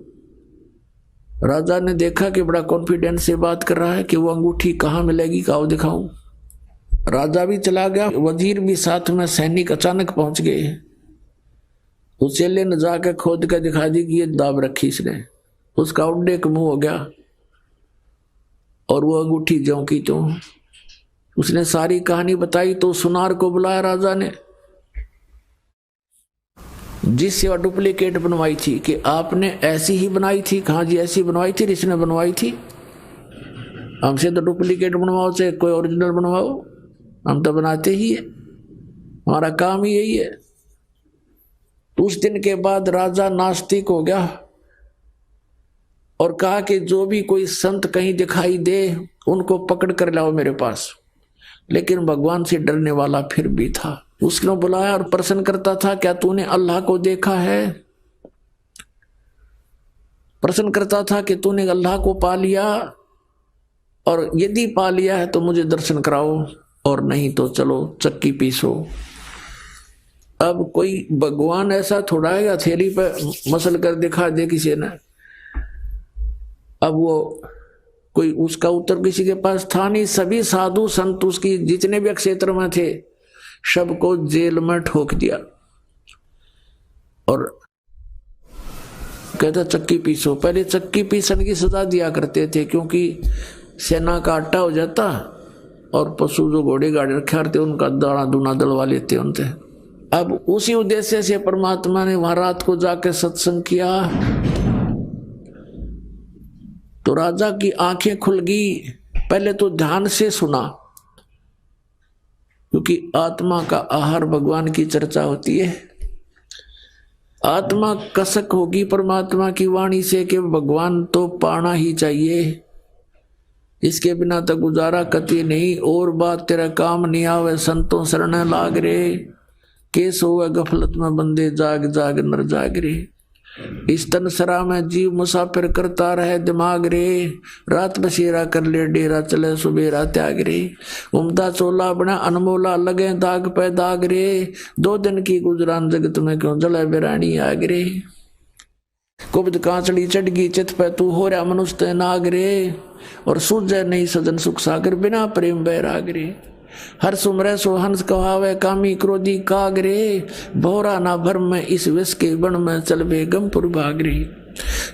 राजा ने देखा कि बड़ा कॉन्फिडेंस से बात कर रहा है कि वो अंगूठी कहाँ मिलेगी, काओ दिखाऊं। राजा भी चला गया, वजीर भी साथ में, सैनिक अचानक पहुंच गए। उस चेले ने जाकर खोद कर दिखा दी कि ये दाब रखी इसने। उसका उड्डे का मुंह हो गया और वो अंगूठी ज्यों की त्यों। उसने सारी कहानी बताई तो सुनार को बुलाया राजा ने, जिससे वह डुप्लीकेट बनवाई थी, कि आपने ऐसी ही बनाई थी? कहा जी ऐसी बनवाई थी, इसने बनवाई थी। हमसे तो डुप्लीकेट बनवाओ चाहे कोई ओरिजिनल बनवाओ, हम तो बनाते ही है, हमारा काम ही यही है। तो उस दिन के बाद राजा नास्तिक हो गया और कहा कि जो भी कोई संत कहीं दिखाई दे उनको पकड़ कर लाओ मेरे पास। लेकिन भगवान से डरने वाला फिर भी था। उसने बुलाया और प्रश्न करता था, क्या तूने अल्लाह को देखा है? प्रश्न करता था कि तूने अल्लाह को पा लिया, और यदि पा लिया है तो मुझे दर्शन कराओ, और नहीं तो चलो चक्की पीसो। अब कोई भगवान ऐसा थोड़ा है हथेली पे मसल कर दिखा दे किसी ने। अब वो कोई उसका उत्तर किसी के पास था नहीं। सभी साधु संत उसकी जितने भी क्षेत्र में थे सबको जेल में ठोक दिया और कहता चक्की पीसो। पहले चक्की पीसन की सजा दिया करते थे, क्योंकि सेना का आटा हो जाता और पशु जो घोड़े गाड़े रखे थे उनका दाना दूना दलवा लेते उनसे। अब उसी उद्देश्य से परमात्मा ने वहां रात को जाकर सत्संग किया तो राजा की आंखें खुल गई। पहले तो ध्यान से सुना, क्योंकि आत्मा का आहार भगवान की चर्चा होती है। आत्मा कसक होगी परमात्मा की वाणी से कि भगवान तो पाना ही चाहिए, इसके बिना तो गुजारा कति नहीं। और बात तेरा काम नहीं आवे, संतों शरण लाग रे। केस होवे गफलत में बंदे, जाग जाग नर जाग रे। इस तन सरा में जीव मुसाफिर करता रहे दिमाग रे। रात बसेरा कर ले डेरा, चले सुबेरा त्याग रे। उमदा चोला बना अनमोला, लगे दाग पे दाग रे। 2 दिन की गुजरान जगत में क्यों जले बिरानी आग रे। कुब्द कांचड़ी चढ़गी चित पे, तू हो रहा मनुष्य नाग रे। और सूझे नहीं सजन सुख सागर, बिना प्रेम बैराग रे। हर सुमरे सो हंस कहावे, कामी क्रोधी काग रे। भोरा ना भर में इस विष के बन में, चल बेगमपुर भाग रे।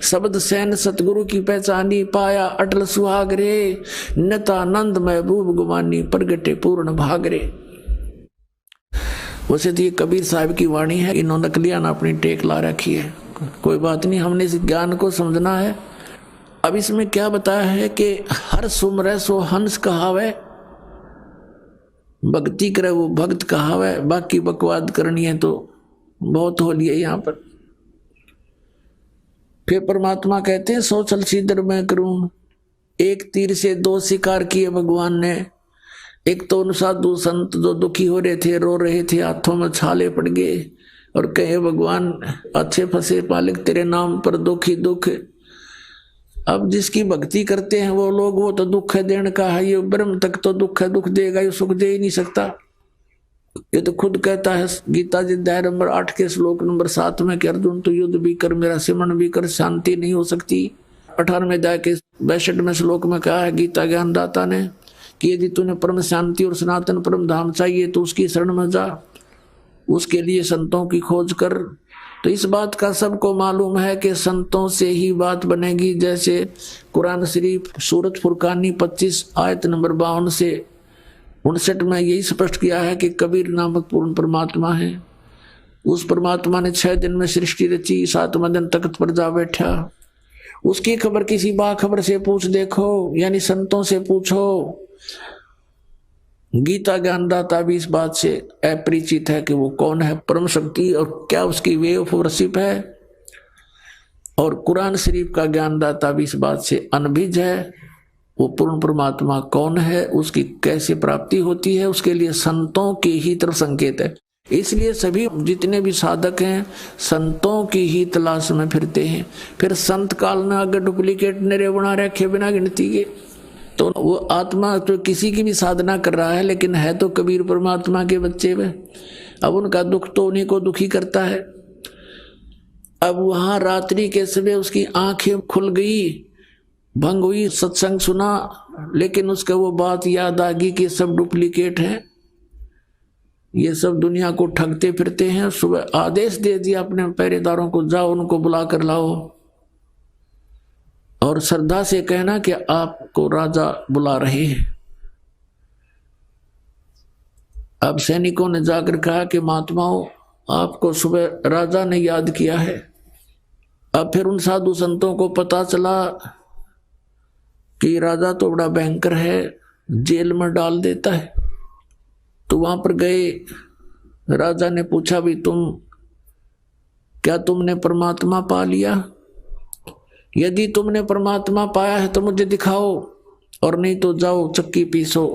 शब्द सैन सतगुरु की पहचानी, पाया अटल सुहाग रे। नतानंद महबूब गुमानी, प्रगटे पूर्ण भाग रे। वैसे तो ये कबीर साहब की वाणी है, इन्होंने नकलिया ना अपनी टेक ला रखी है। कोई बात नहीं, हमने इस ज्ञान को समझना है। अब इसमें क्या बताया है कि हर सुमरे सो हंस कहावे, भक्ति करे वो भक्त कहावे। बाकी बकवाद करनी है तो बहुत हो लिया यहाँ पर। फिर परमात्मा कहते हैं, 100 छल सीधर मैं करूं। एक तीर से 2 शिकार किए भगवान ने। एक तो उन साधु संत जो दुखी हो रहे थे, रो रहे थे, हाथों में छाले पड़ गए और कहे भगवान अच्छे फंसे मालिक तेरे नाम पर दुखी दुख। अब जिसकी भक्ति करते हैं वो लोग, वो तो दुख है देने का है, ये ब्रह्म तक तो दुख है, दुख देगा, ये सुख दे ही नहीं सकता। ये तो खुद कहता है गीता जी अध्याय नंबर 8 के श्लोक नंबर 7 में कि अर्जुन तो युद्ध भी कर, मेरा सिमरन भी कर, शांति नहीं हो सकती। 18वें अध्याय के 62वें श्लोक में कहा है गीता ज्ञानदाता ने कि यदि तूने परम शांति और सनातन परम धाम चाहिए तो उसकी शरण में जा, उसके लिए संतों की खोज कर। तो इस बात का सबको मालूम है कि संतों से ही बात बनेगी। जैसे कुरान शरीफ सूरत फुरकानी 25 आयत नंबर 52 से 59 में यही स्पष्ट किया है कि कबीर नामक पूर्ण परमात्मा है। उस परमात्मा ने 6 दिन में सृष्टि रची, 7वें दिन तख्त पर जा बैठा। उसकी खबर किसी बाखबर से पूछ देखो, यानी संतों से पूछो। गीता ज्ञानदाता भी इस बात से अपरिचित है कि वो कौन है परम शक्ति और क्या उसकी वे ऑफ वर्शिप है। और कुरान शरीफ का ज्ञानदाता भी इस बात से अनभिज्ञ है, वो पूर्ण परमात्मा कौन है, उसकी कैसे प्राप्ति होती है, उसके लिए संतों की ही तरफ संकेत है। इसलिए सभी जितने भी साधक हैं संतों की ही तलाश में फिरते हैं। फिर संत काल में अगर डुप्लीकेट निरे बना रखे बिना गिनती के, तो वो आत्मा तो किसी की भी साधना कर रहा है लेकिन है तो कबीर परमात्मा के बच्चे में। अब उनका दुख तो उन्हीं को दुखी करता है। अब वहां रात्रि के समय उसकी आंखें खुल गई, भंग हुई, सत्संग सुना, लेकिन उसका वो बात याद आ गई कि सब डुप्लीकेट है, ये सब दुनिया को ठगते फिरते हैं। सुबह आदेश दे दिया अपने पहरेदारों को, जाओ उनको बुला कर लाओ और श्रद्धा से कहना कि आपको राजा बुला रहे हैं। अब सैनिकों ने जाकर कहा कि महात्माओं आपको सुबह राजा ने याद किया है। अब फिर उन साधु संतों को पता चला कि राजा तो बड़ा भयंकर है, जेल में डाल देता है। तो वहां पर गए, राजा ने पूछा भी क्या तुमने परमात्मा पा लिया? यदि तुमने परमात्मा पाया है तो मुझे दिखाओ, और नहीं तो जाओ चक्की पीसो।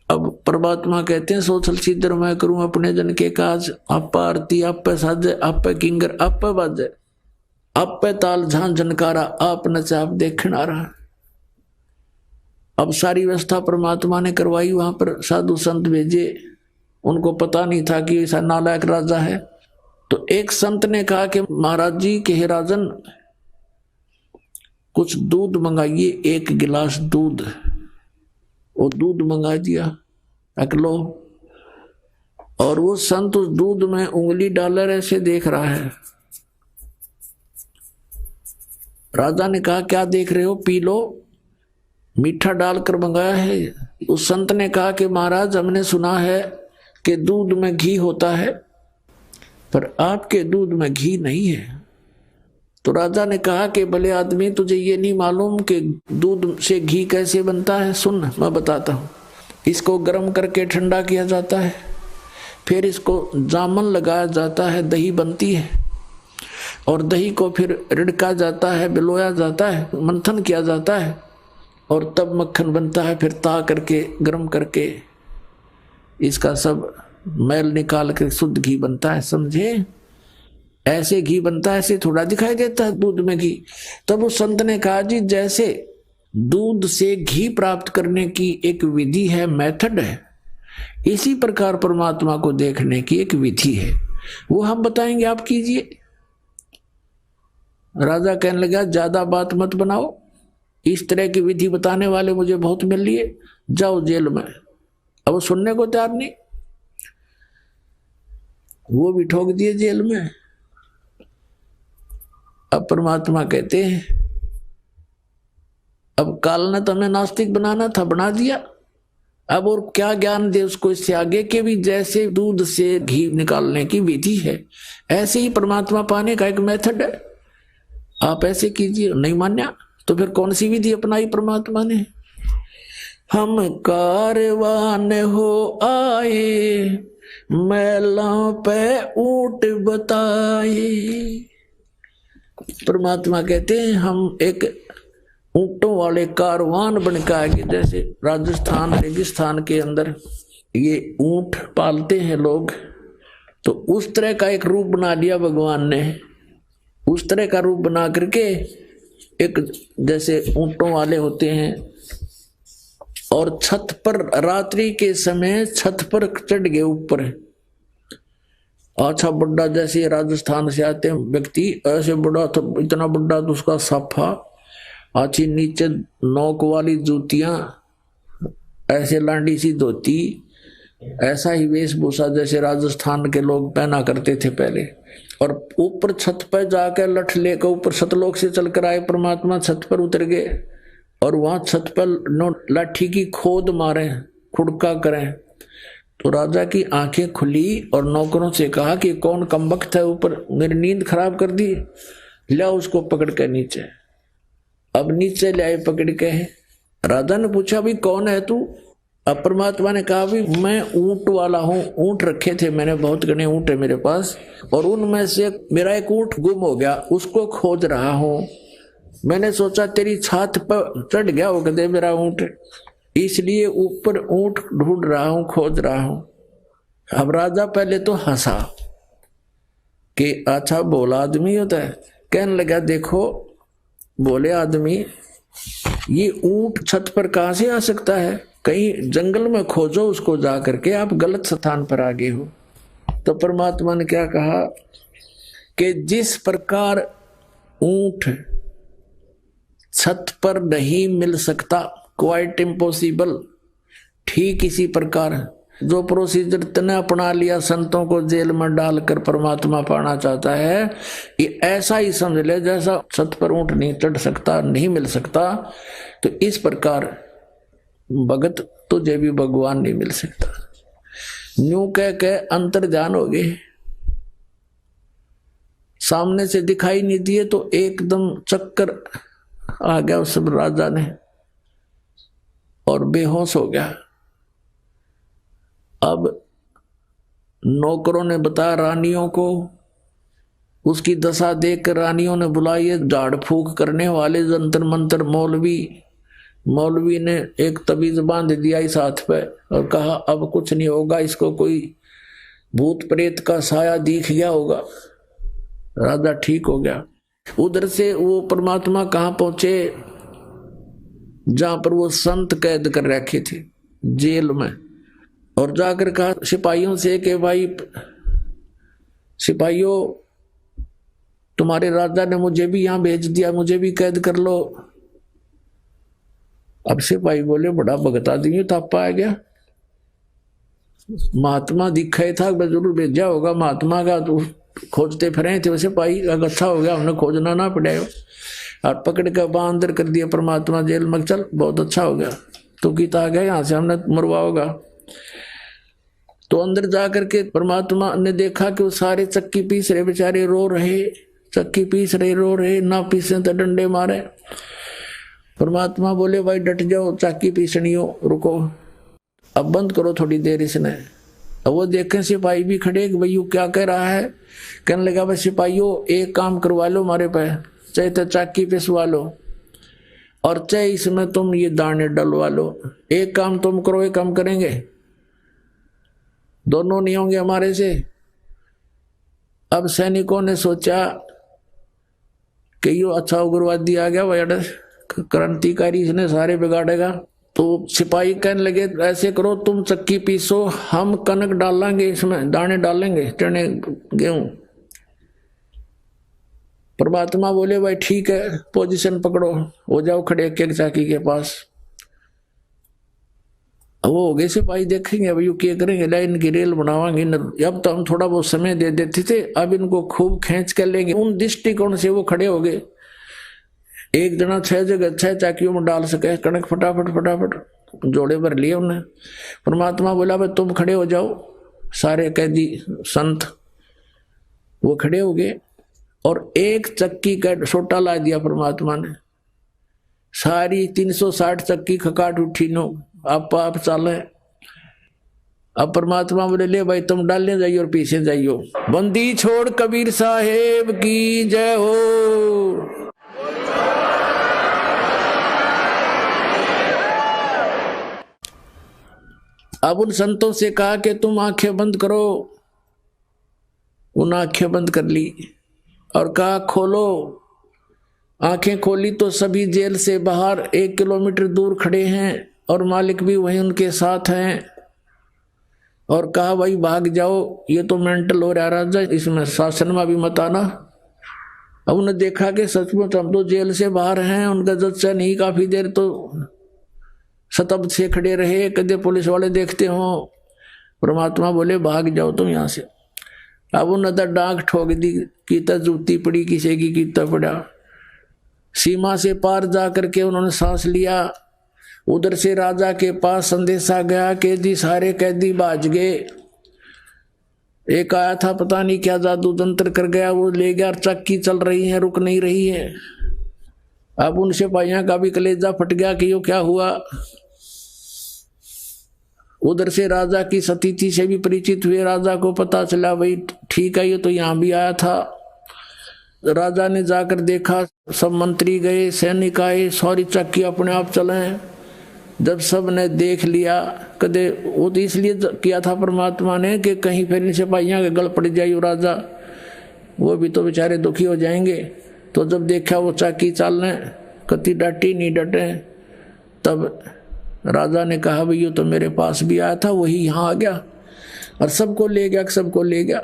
अब परमात्मा कहते हैं सोचल सीधर मैं करूं अपने जन के काज, आप आरती आप पे साजे, आप पे किंगर आप पे बाजे, आप पे ताल झां झनकारा, आप नचे आप देखण आ रहा। अब सारी व्यवस्था परमात्मा ने करवाई, वहां पर साधु संत भेजे, उनको पता नहीं था कि ऐसा नालायक राजा है। तो एक संत ने कहा कि महाराज जी के राजन कुछ दूध मंगाइए, 1 गिलास दूध। वो दूध मंगा दिया, रख लो। और वो संत उस दूध में उंगली डालकर ऐसे देख रहा है। राजा ने कहा क्या देख रहे हो, पी लो, मीठा डालकर मंगाया है। उस संत ने कहा कि महाराज हमने सुना है कि दूध में घी होता है, पर आपके दूध में घी नहीं है। तो राजा ने कहा कि भले आदमी तुझे ये नहीं मालूम कि दूध से घी कैसे बनता है? सुन मैं बताता हूँ। इसको गर्म करके ठंडा किया जाता है, फिर इसको जामन लगाया जाता है, दही बनती है, और दही को फिर रिड़का जाता है, बिलोया जाता है, मंथन किया जाता है, और तब मक्खन बनता है। फिर ता करके गर्म करके इसका सब मैल निकाल के शुद्ध घी बनता है, समझे? ऐसे घी बनता है, ऐसे थोड़ा दिखाई देता है दूध में घी। तब उस संत ने कहा जी जैसे दूध से घी प्राप्त करने की एक विधि है, मेथड है, इसी प्रकार परमात्मा को देखने की एक विधि है, वो हम बताएंगे, आप कीजिए। राजा कहने लगा ज्यादा बात मत बनाओ, इस तरह की विधि बताने वाले मुझे बहुत मिल लिए, जाओ जेल में। अब वो सुनने को तैयार नहीं, वो भी ठोक दिए जेल में। अब परमात्मा कहते हैं अब काल ने तुम्हें नास्तिक बनाना था, बना दिया, अब और क्या ज्ञान दे उसको इससे आगे के भी जैसे दूध से घी निकालने की विधि है, ऐसे ही परमात्मा पाने का एक मेथड है, आप ऐसे कीजिए। नहीं मान्या तो फिर कौन सी विधि अपनाई परमात्मा ने? हम कारवान हो आए, मैलों पे ऊंट बताए। परमात्मा कहते हैं हम एक ऊंटों वाले कारवान बन के आगे, जैसे राजस्थान रेगिस्तान के अंदर ये ऊंट पालते हैं लोग, तो उस तरह का एक रूप बना लिया भगवान ने। उस तरह का रूप बना करके एक जैसे ऊंटों वाले होते हैं, और छत पर रात्रि के समय छत पर चढ़ गए ऊपर। अच्छा बुढ़ा, जैसे राजस्थान से आते हैं व्यक्ति, ऐसे बुढ़ा तो इतना बुढ़ा तो उसका साफा अच्छी नीचे नोक वाली जूतियां, ऐसे लांडी सी धोती, ऐसा ही वेशभूषा जैसे राजस्थान के लोग पहना करते थे पहले। और ऊपर छत पर जाकर लठ लेकर ऊपर सतलोक से चलकर आए परमात्मा, छत पर उतर गए और वहां छत पर लाठी की खोद मारे, खुड़का करें। तो राजा की आंखें खुली और नौकरों से कहा कि कौन कमबख्त है ऊपर, मेरी नींद खराब कर दी, लिया उसको पकड़ के नीचे। अब नीचे ले आए पकड़ के। राजा ने पूछा भी कौन है तू? अब परमात्मा ने कहा भी मैं ऊंट वाला हूँ, ऊंट रखे थे मैंने, बहुत घने ऊंट है मेरे पास, और उनमें से मेरा एक ऊंट गुम हो गया, उसको खोज रहा हूँ। मैंने सोचा तेरी छात पर चढ़ गया हो कदे मेरा ऊंट, इसलिए ऊपर ऊंट ढूंढ रहा हूँ, खोज रहा हूँ। अब राजा पहले तो हंसा कि अच्छा बोला आदमी होता है। कहने लगा देखो बोले आदमी, ये ऊंट छत पर कहां से आ सकता है, कहीं जंगल में खोजो उसको जा करके, आप गलत स्थान पर आ गए हो। तो परमात्मा ने क्या कहा कि जिस प्रकार ऊंट छत पर नहीं मिल सकता, क्वाइट इम्पॉसिबल, ठीक इसी प्रकार जो प्रोसीजर तने अपना लिया संतों को जेल में डालकर परमात्मा पाना चाहता है, ये ऐसा ही समझ ले जैसा छत पर ऊंट नहीं चढ़ सकता, नहीं मिल सकता, तो इस प्रकार भगत तुझे भी भगवान नहीं मिल सकता। न्यू कह के अंतर ध्यान हो गए, सामने से दिखाई नहीं दिए तो एकदम चक्कर आ गया उस राजा ने और बेहोश हो गया। अब नौकरों ने बताया रानियों को, उसकी दशा देखकर रानियों ने बुलाए झाड़ फूक करने वाले जंतर मंतर मौलवी ने एक तबीज बांध दिया इस हाथ पे और कहा अब कुछ नहीं होगा, इसको कोई भूत प्रेत का साया दिख गया होगा। राजा ठीक हो गया। उधर से वो परमात्मा कहां पहुंचे, जहां पर वो संत कैद कर रखे थे जेल में, और जाकर कहा सिपाहियों से कि भाई सिपाहियों तुम्हारे राजा ने मुझे भी यहां भेज दिया, मुझे भी कैद कर लो। अब सिपाही बोले बड़ा भगत आदमी तापा आ गया, महात्मा दिखाई था जरूर भेजा होगा महात्मा का, तो खोजते फिरे थे वैसे पाई, अच्छा हो गया हमने खोजना ना पड़े, और पकड़ कर बाहर अंदर कर दिया परमात्मा जेल में, चल बहुत अच्छा हो गया, तो गीता आ गया यहाँ से हमने मरवा होगा। तो अंदर जाकर के परमात्मा ने देखा कि वो सारे चक्की पीस रहे, बेचारे रो रहे, चक्की पीस रहे रो रहे, ना पीसे तो डंडे मारे। परमात्मा बोले भाई डट जाओ, चक्की पीसनी हो, रुको अब बंद करो थोड़ी देर इसने। अब वो देखें सिपाही भी खड़े कि भाई क्या कह रहा है। कहने लगा भाई सिपाहियों एक काम करवा लो हमारे पे, चाहे तो चक्की पिसवा लो और चाहे इसमें तुम ये दाने डलवा लो, एक काम तुम करो एक काम करेंगे, दोनों नहीं होंगे हमारे से। अब सैनिकों ने सोचा कि यो अच्छा उग्रवादी आ गया भाई, क्रांतिकारी इसने सारे बिगाड़ेगा। तो सिपाही कहने लगे ऐसे करो तुम चक्की पीसो, हम कनक डालेंगे, इसमें दाने डालेंगे, चने गेहूं। परमात्मा बोले भाई ठीक है, पोजीशन पकड़ो, हो जाओ खड़े एक एक चक्की के पास। वो हो गए सिपाही, देखेंगे अब यू क्या करेंगे, लाइन की रेल बनावांगे। अब तो हम थोड़ा बहुत समय दे देते थे, अब इनको खूब खींच कर लेंगे। उन दृष्टिकोण से वो खड़े हो गए, एक जना 6 जगह 6 चाकियों में डाल सके कणक, फटाफट फटाफट जोड़े भर लिए उन्हें। परमात्मा बोला भाई तुम खड़े हो जाओ, सारे कैदी संत वो खड़े हो गए और एक चक्की का सोटा ला दिया परमात्मा ने। सारी 360 चक्की खकाट उठी नो, आप चाले। अब परमात्मा बोले ले भाई तुम डालने जाइयो और पीछे जाइयो। बंदी छोड़ कबीर साहेब की जय हो। अब उन संतों से कहा कि तुम आंखें बंद करो, उन आंखें बंद कर ली और कहा खोलो। आंखें खोली तो सभी जेल से बाहर 1 किलोमीटर दूर खड़े हैं और मालिक भी वहीं उनके साथ हैं। और कहा भाई भाग जाओ, ये तो मेंटल हो रहा राजा, इसमें शासन में भी मत आना। अब उन्हें देखा कि सचमुच हम तो जेल से बाहर हैं, उनका जज नहीं, काफी देर तो सतब से खड़े रहे, कदे पुलिस वाले देखते हो। परमात्मा बोले भाग जाओ तुम यहां से। अब उन्हें तो डांग ठोक दी, कीता जूती पड़ी किसी की, कीता पड़ा। सीमा से पार जा करके उन्होंने सांस लिया। उधर से राजा के पास संदेशा गया कि जी सारे कैदी भाज गए। एक आया था, पता नहीं क्या जादू तंत्र कर गया, वो ले गया, चक्की चल रही है, रुक नहीं रही है। अब उन सिपाहियों का भी कलेजा फट गया कि यो क्या हुआ। उधर से राजा की सतीथि से भी परिचित हुए। राजा को पता चला भाई ठीक है, ये तो यहां भी आया था। राजा ने जाकर देखा, सब मंत्री गए, सैनिक आए, सारी चक्की अपने आप चले। जब सब ने देख लिया, कदे वो तो इसलिए किया था परमात्मा ने कि कहीं फिर इन सिपाहियों के गल पड़ जाए राजा, वो भी तो बेचारे दुखी हो जाएंगे। तो जब देखा वो चक्की चलने, कति डटी नहीं डटे, तब राजा ने कहा भाई ये तो मेरे पास भी आया था, वही यहाँ आ गया और सबको ले गया, सबको ले गया।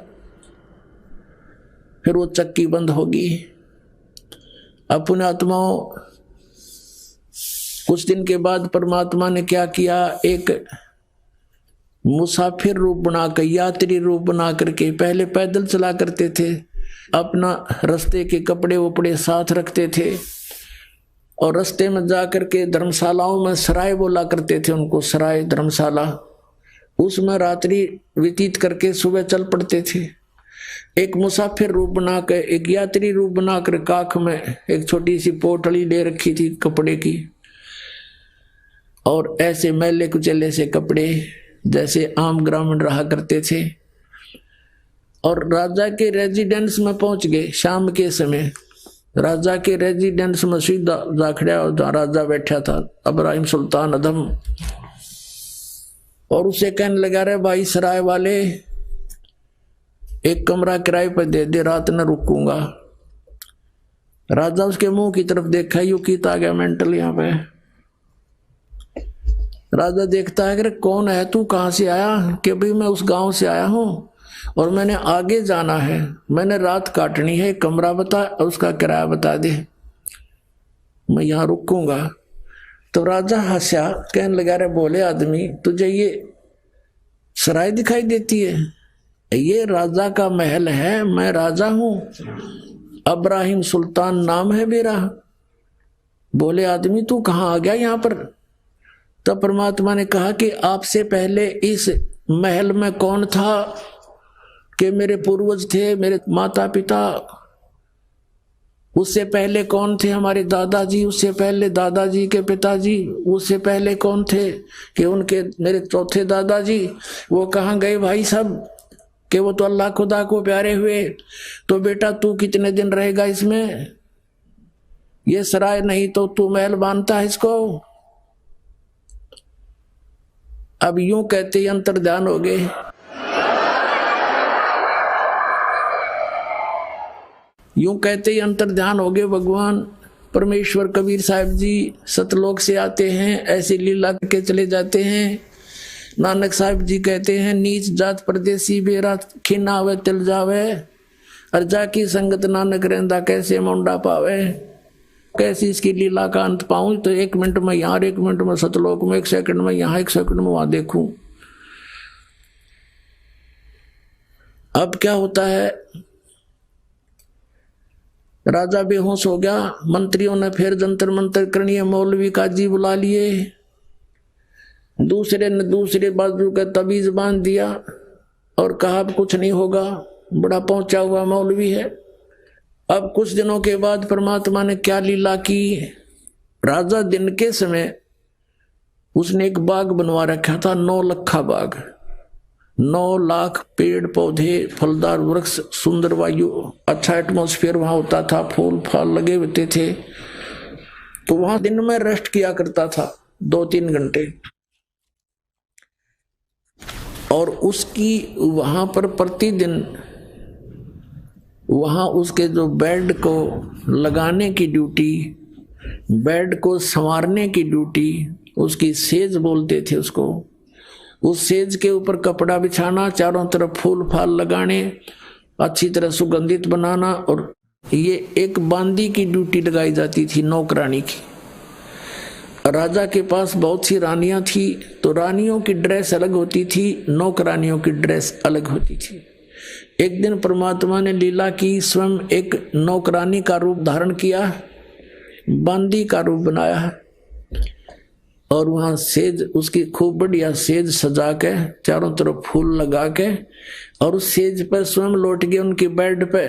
फिर वो चक्की बंद होगी। अब पुण्यात्माओं, कुछ दिन के बाद परमात्मा ने क्या किया, एक मुसाफिर रूप बनाकर, यात्री रूप बना करके, पहले पैदल चला करते थे, अपना रास्ते के कपड़े वपड़े साथ रखते थे और रास्ते में जा करके धर्मशालाओं में सराय बोला करते थे, उनको सराय धर्मशाला, उसमें रात्रि व्यतीत करके सुबह चल पड़ते थे। एक मुसाफिर रूप बनाकर, एक यात्री रूप बनाकर काख में एक छोटी सी पोटली ले रखी थी कपड़े की, और ऐसे मैले कुचले से कपड़े जैसे आम ग्रामीण रहा करते थे। और राजा के रेजिडेंस में पहुंच गए शाम के समय। राजा के रेजिडेंस में सीधा जा खड़ा और राजा बैठा था, इब्राहिम सुल्तान अदम, और उसे कहने लगा, रे भाई सराय वाले, एक कमरा किराए पर दे दे, रात न रुकूंगा। राजा उसके मुंह की तरफ देखा, यू कीता गया मेंटल यहां पे। राजा देखता है कि कौन है तू, कहां से आया? कि भाई मैं उस गांव से आया हूं और मैंने आगे जाना है, मैंने रात काटनी है, कमरा बता और उसका किराया बता दे, मैं यहां रुकूंगा। तो राजा हंसा, कहने लगा, रे बोले आदमी, तुझे ये सराय दिखाई देती है? ये राजा का महल है, मैं राजा हूं, इब्राहिम सुल्तान नाम है मेरा। बोले आदमी तू कहां आ गया यहां पर? तब परमात्मा ने कहा कि आपसे पहले इस महल में कौन था, कि मेरे पूर्वज थे, मेरे माता पिता, उससे पहले कौन थे, हमारे दादाजी, उससे पहले दादाजी के पिताजी, उससे पहले कौन थे, कि उनके मेरे चौथे दादाजी, वो कहाँ गए भाई सब, कि वो तो अल्लाह खुदा को प्यारे हुए। तो बेटा तू कितने दिन रहेगा इसमें? ये सराय नहीं तो तू महल बांधता है इसको। अब यूं कहते ही अंतर्ध्यान हो गए। यूं कहते ही अंतर्ध्यान हो गए भगवान परमेश्वर। कबीर साहब जी सतलोक से आते हैं, ऐसी लीला करके चले जाते हैं। नानक साहब जी कहते हैं, नीच जात परदेसी बेरा खिना वे तिल जावे, अर्जा की संगत नानक रहंदा कैसे मुंडा पावे। कैसी इसकी लीला का अंत पाऊं? तो 1 मिनट में यहाँ, 1 मिनट में सतलोक में, 1 सेकंड में यहाँ, 1 सेकंड में वहां देखूं। अब क्या होता है, राजा बेहोश हो गया। मंत्रियों ने फिर जंतर मंतर करनी है, मौलवी काजी बुला लिए, दूसरे ने दूसरे बाजू का तबीज बांध दिया और कहा अब कुछ नहीं होगा, बड़ा पहुंचा हुआ मौलवी है। अब कुछ दिनों के बाद परमात्मा ने क्या लीला की, राजा दिन के समय उसने एक बाग बनवा रखा था, 9 लखा बाग, 9 लाख पेड़ पौधे, फलदार वृक्ष, सुंदर वायु, अच्छा एटमॉस्फेयर वहां होता था, फूल फल लगे होते थे। तो वहां दिन में रेस्ट किया करता था 2-3 घंटे, और उसकी वहां पर प्रतिदिन वहां उसके जो बेड को लगाने की ड्यूटी, बेड को संवारने की ड्यूटी, उसकी सेज बोलते थे उसको, उस सेज के ऊपर कपड़ा बिछाना, चारों तरफ फूल फाल लगाने, अच्छी तरह सुगंधित बनाना और ये एक बांदी की ड्यूटी लगाई जाती थी, नौकरानी की। राजा के पास बहुत सी रानियां थी, तो रानियों की ड्रेस अलग होती थी, नौकरानियों की ड्रेस अलग होती थी। एक दिन परमात्मा ने लीला की, स्वयं एक नौकरानी का रूप धारण किया, बांदी का रूप बनाया है, और वहां सेज, उसकी खूब बढ़िया सेज सजा के, चारों तरफ फूल लगा के, और उस सेज पर स्वयं लौट गए, उनकी बेड पे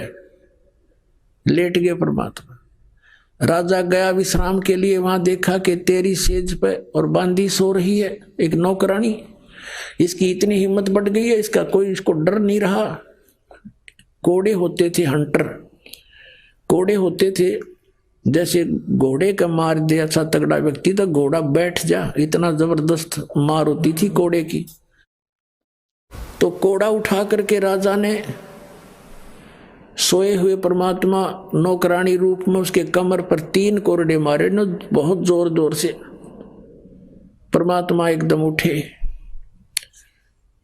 लेट गए परमात्मा। राजा गया विश्राम के लिए, वहां देखा कि तेरी सेज पे और बांदी सो रही है, एक नौकरानी। इसकी इतनी हिम्मत बढ़ गई है, इसका कोई इसको डर नहीं रहा। कोड़े होते थे, हंटर कोड़े होते थे, जैसे घोड़े का मार दे अच्छा तगड़ा व्यक्ति तो घोड़ा बैठ जा, इतना जबरदस्त मार होती थी कोड़े की। तो कोड़ा उठा करके राजा ने सोए हुए परमात्मा नौकरानी रूप में उसके कमर पर 3 कोरडे मारे न, बहुत जोर जोर से। परमात्मा एकदम उठे,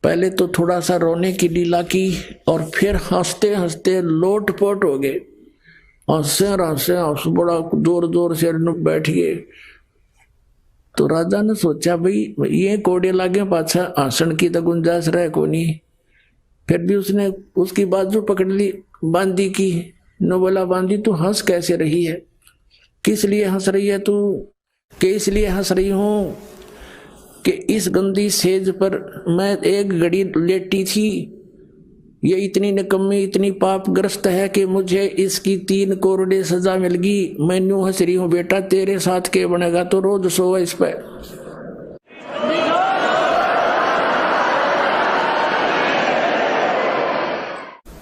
पहले तो थोड़ा सा रोने की लीला की, और फिर हंसते हंसते लोटपोट हो गए, हंसे बड़ा जोर जोर से बैठ गए। तो राजा ने सोचा भाई ये कोड़े लागे पाछा हंसन की तो गुंजाइश रहे को नहीं। फिर भी उसने उसकी बाजू पकड़ ली बांदी की, नो बोला बांदी तू हंस कैसे रही है, किस लिए हंस रही है तू? कि इसलिए हंस रही हूं कि इस गंदी सेज पर मैं एक घड़ी लेटी थी, ये इतनी निकम्मी इतनी पापग्रस्त है कि मुझे इसकी 3 कोरडे सजा मिल गई। मैं यूं हंस रही हूं, बेटा तेरे साथ के बनेगा तो रोज सोवा इस पे।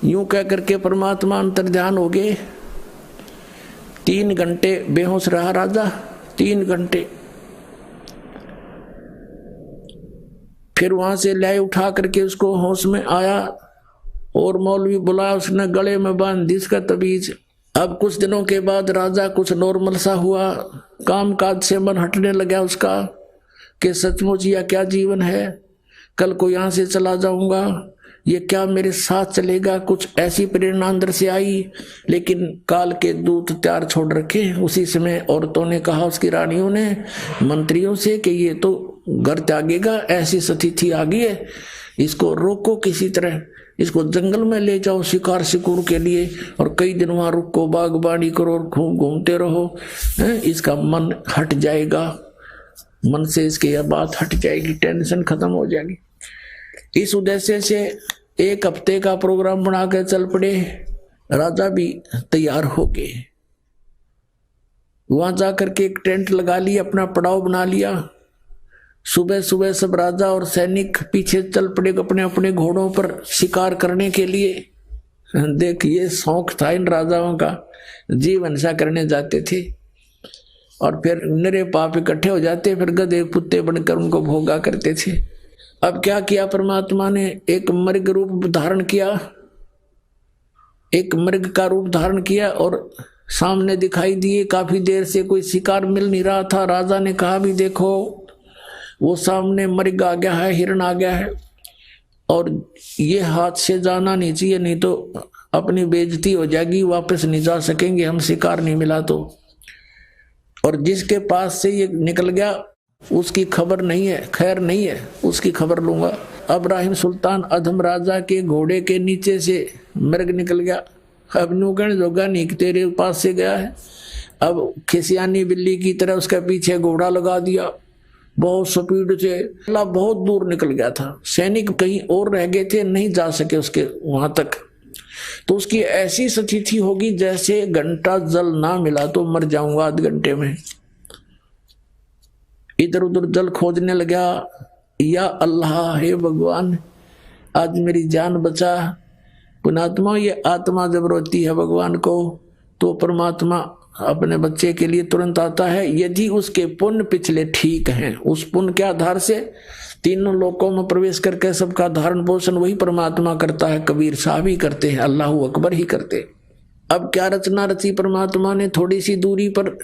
यूं कह करके परमात्मा अंतर्ध्यान हो गए। 3 घंटे बेहोश रहा राजा, 3 घंटे। फिर वहां से ले उठा करके उसको होश में आया, और मौलवी बुलाया, उसने गले में बांध दी इसका तबीज। अब कुछ दिनों के बाद राजा कुछ नॉर्मल सा हुआ, काम काज से मन हटने लगा उसका कि सचमुच यह क्या जीवन है, कल को यहां से चला जाऊंगा, ये क्या मेरे साथ चलेगा, कुछ ऐसी प्रेरणा अंदर से आई। लेकिन काल के दूत त्यार छोड़ रखे। उसी समय औरतों ने कहा, उसकी रानियों ने मंत्रियों से कि ये तो घर त्यागेगा, ऐसी स्थिति आ गई है, इसको रोको किसी तरह, इसको जंगल में ले जाओ शिकार शिकूर के लिए, और कई दिन वहां रुको, बागबानी करो और खूब घूमते रहो, इसका मन हट जाएगा, मन से इसकी यह बात हट जाएगी, टेंशन खत्म हो जाएगी। इस उद्देश्य से 1 हफ्ते का प्रोग्राम बना के चल पड़े। राजा भी तैयार हो गए, वहां जाकर के एक टेंट लगा लिया, अपना पड़ाव बना लिया। सुबह सुबह सब राजा और सैनिक पीछे चल पड़े अपने अपने घोड़ों पर शिकार करने के लिए। देख ये शौक था इन राजाओं का, जीवन सा करने जाते थे, और फिर निरे पाप इकट्ठे हो जाते, फिर गधे कुत्ते बनकर उनको भोगा करते थे। अब क्या किया परमात्मा ने, एक मृग रूप धारण किया, एक मृग का रूप धारण किया, और सामने दिखाई दिए। काफी देर से कोई शिकार मिल नहीं रहा था। राजा ने कहा भी देखो वो सामने मृग आ गया है, हिरण आ गया है, और ये हाथ से जाना नहीं चाहिए, नहीं तो अपनी बेइज्जती हो जाएगी, वापस नहीं जा सकेंगे हम, शिकार नहीं मिला तो। और जिसके पास से ये निकल गया उसकी खबर नहीं है, खैर नहीं है, उसकी खबर लूंगा। इब्राहिम सुल्तान अधम राजा के घोड़े के नीचे से मृग निकल गया। अब नुकण जोगा नहीं तेरे पास से गया है, अब खिसियानी बिल्ली की तरह उसके पीछे घोड़ा लगा दिया, बहुत स्पीड से बहुत दूर निकल गया था। सैनिक कहीं और रह गए थे, नहीं जा सके उसके वहां तक। तो उसकी ऐसी स्थिति होगी जैसे घंटा जल ना मिला तो मर जाऊंगा आध घंटे में। इधर उधर जल खोजने लगा, या अल्लाह हे भगवान आज मेरी जान बचा। पुणात्मा ये आत्मा जब रोती है भगवान को तो परमात्मा अपने बच्चे के लिए तुरंत आता है, यदि उसके पुण्य पिछले ठीक हैं। उस पुण्य के आधार से 3 लोकों में प्रवेश करके सबका धारण पोषण वही परमात्मा करता है, कबीर साहब ही करते हैं, अल्लाह अकबर ही करते। अब क्या रचना रची परमात्मा ने, थोड़ी सी दूरी पर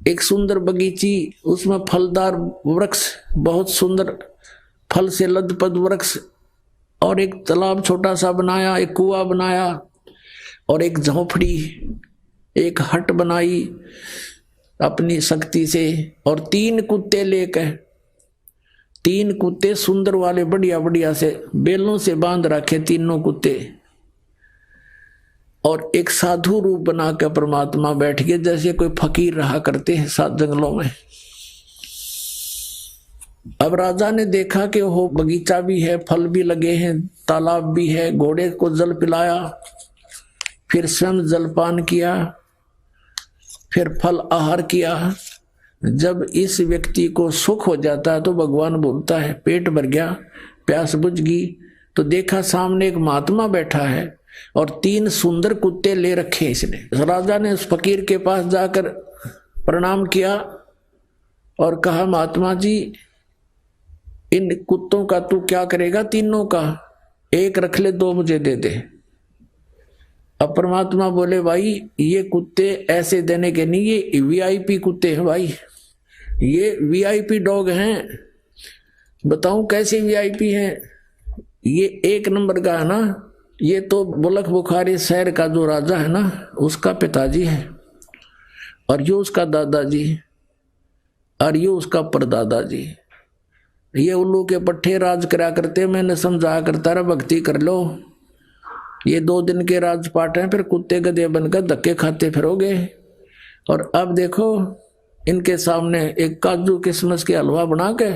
एक सुंदर बगीची, उसमें फलदार वृक्ष, बहुत सुंदर फल से लदपद वृक्ष, और एक तालाब छोटा सा बनाया, एक कुआं बनाया, और एक झोपड़ी, एक हट बनाई अपनी शक्ति से, और 3 कुत्ते लेकर, 3 कुत्ते सुंदर वाले बढ़िया बढ़िया से बेलों से बांध रखे तीनों कुत्ते, और एक साधु रूप बनाकर परमात्मा बैठ गए, जैसे कोई फकीर रहा करते हैं सात जंगलों में। अब राजा ने देखा कि वो बगीचा भी है, फल भी लगे हैं, तालाब भी है, घोड़े को जल पिलाया, फिर स्वयं जलपान किया, फिर फल आहार किया। जब इस व्यक्ति को सुख हो जाता है तो भगवान बोलता है पेट भर गया, प्यास बुझ गई, तो देखा सामने एक महात्मा बैठा है और 3 सुंदर कुत्ते ले रखे इसने। राजा ने उस फकीर के पास जाकर प्रणाम किया और कहा, महात्मा जी इन कुत्तों का तू क्या करेगा? तीनों का एक रख ले, 2 मुझे दे दे। अब परमात्मा बोले, भाई ये कुत्ते ऐसे देने के नहीं, ये वीआईपी कुत्ते हैं भाई, ये वीआईपी डॉग हैं। बताऊं कैसे वीआईपी हैं? ये 1 नंबर का है ना, ये तो बुलक बुखारी शहर का जो राजा है ना, उसका पिताजी है, और ये उसका दादाजी, और ये उसका परदादाजी। ये उल्लू के पट्टे राज करा करते, मैंने समझाया करता रहा भक्ति कर लो, ये 2 दिन के राजपाट हैं, फिर कुत्ते गधे बनकर धक्के खाते फिरोगे। और अब देखो इनके सामने एक काजू किशमिश के हलवा बना के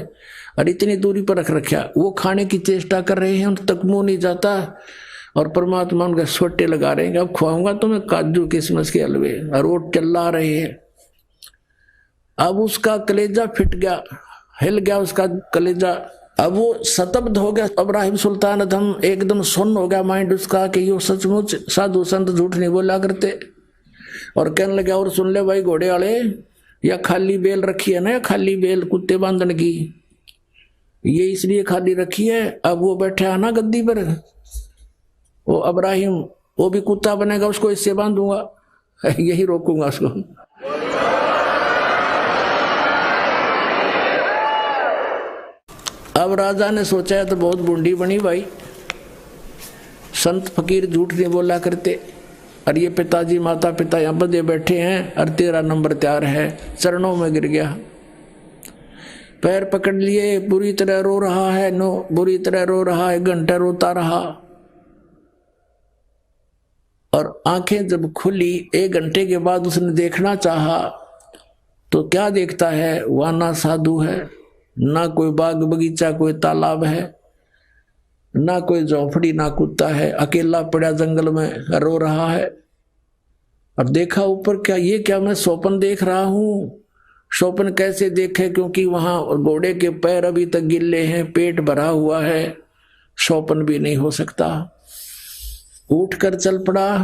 और इतनी दूरी पर रख रखा, वो खाने की चेष्टा कर रहे हैं, उन तक मुंह नहीं जाता, और परमात्मा उनके सोटे लगा रहे हैं, अब खुआऊंगा तुम्हें काजू किशमिश के हलवे, और वो चिल्ला रहे हैं। अब उसका कलेजा फिट गया, हिल गया उसका कलेजा, अब वो शतब्द हो गया। इब्राहिम सुल्तान अदम एकदम सुन्न हो गया माइंड उसका कि यो सचमुच साधु संत झूठ नहीं बोला करते, और कहने लगा, और सुन ले भाई घोड़े वाले, या खाली बेल रखी है ना, या खाली बेल कुत्ते बांधने की, ये इसलिए खाली रखी है। अब वो बैठा है ना गद्दी पर, वो इब्राहिम, वो भी कुत्ता बनेगा, उसको इससे बांधूंगा, यही रोकूंगा उसको। अब राजा ने सोचा है तो बहुत बूंदी बनी भाई, संत फकीर झूठ नहीं बोला करते, और ये पिताजी माता पिता यहाँ बदे बैठे हैं, और 13 नंबर तैयार है, चरणों में गिर गया, पैर पकड़ लिए, बुरी तरह रो रहा है, बुरी तरह रो रहा है, घंटा रोता रहा। और आंखें जब खुली 1 घंटे के बाद उसने देखना चाहा तो क्या देखता है, वहां ना साधु है, ना कोई बाग बगीचा, कोई तालाब है, ना कोई झोंपड़ी, ना कुत्ता है, अकेला पड़ा जंगल में रो रहा है। और देखा ऊपर, क्या ये क्या मैं स्वप्न देख रहा हूं? स्वप्न कैसे देखे, क्योंकि वहां घोड़े के पैर अभी तक गिल्ले हैं, पेट भरा हुआ है, स्वप्न भी नहीं हो सकता। उठकर चल पड़ा,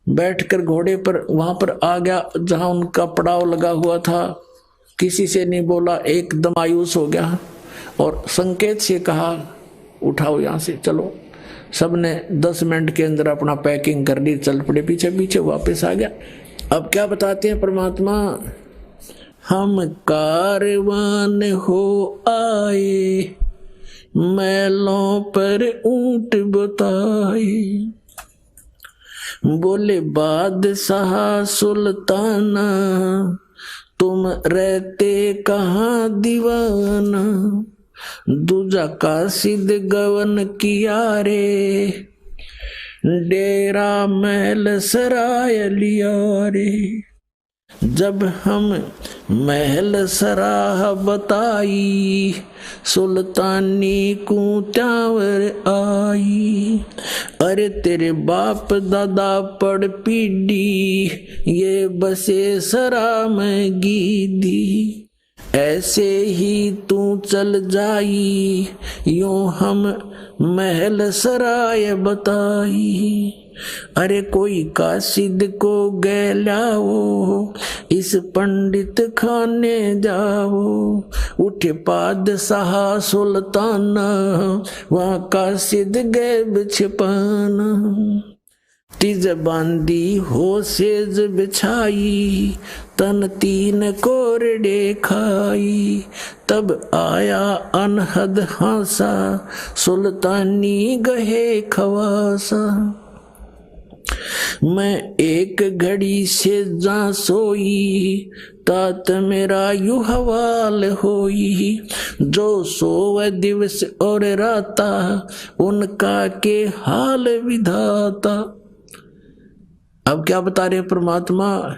बैठकर घोड़े पर वहां पर आ गया जहां उनका पड़ाव लगा हुआ था, किसी से नहीं बोला, एकदम मायूस हो गया, और संकेत से कहा, उठाओ यहां से चलो। सबने 10 मिनट के अंदर अपना पैकिंग कर ली, चल पड़े, पीछे पीछे वापस आ गया। अब क्या बताते हैं परमात्मा, हम कारवान हो आए, मैलों पर ऊंट बताए, बोले बादशाह सुल्ताना, तुम रहते कहाँ दीवाना, दूजा कासिद गवन किया रे, डेरा महल सराय लिया रे। जब हम महल सराह बताई, सुल्तानी को त्यावर आई, अरे तेरे बाप दादा पड़ पीढ़ी, ये बसे सरा में गीदी, ऐसे ही तू चल जाई, यूं हम महल सराय बताई। अरे कोई कासिद को गैलाओ, इस पंडित खाने जाओ, उठे पादशाह सुल्ताना, वहाँ कासिद गैब छिपाना। तिज बांधी हो सेज बिछाई, तन 3 कोरडे खाई, तब आया अनहद हासा, सुल्तानी गहे खवासा। मैं एक घड़ी से जा सोई, तात मेरा यू हवाल होई। जो सोवे दिवस और राता, उनका के हाल विधाता। अब क्या बता रहे परमात्मा,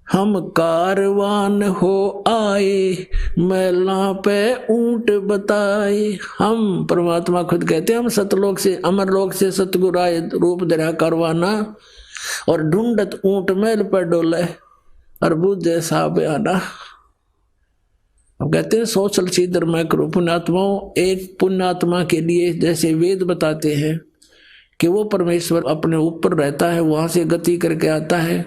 हम कारवान हो आए, मैला पे ऊंट बताए। हम परमात्मा खुद कहते हैं हम सतलोक से अमरलोक से सतगुरु आए, रूप धरा करवाना, और ढूंढत ऊंट मैल पर डोले, और बुझे साहब आना। अब कहते हैं सोचल सीधर मैं करूं पुण्यात्माओं। एक पुण्यात्मा के लिए जैसे वेद बताते हैं कि वो परमेश्वर अपने ऊपर रहता है, वहां से गति करके आता है,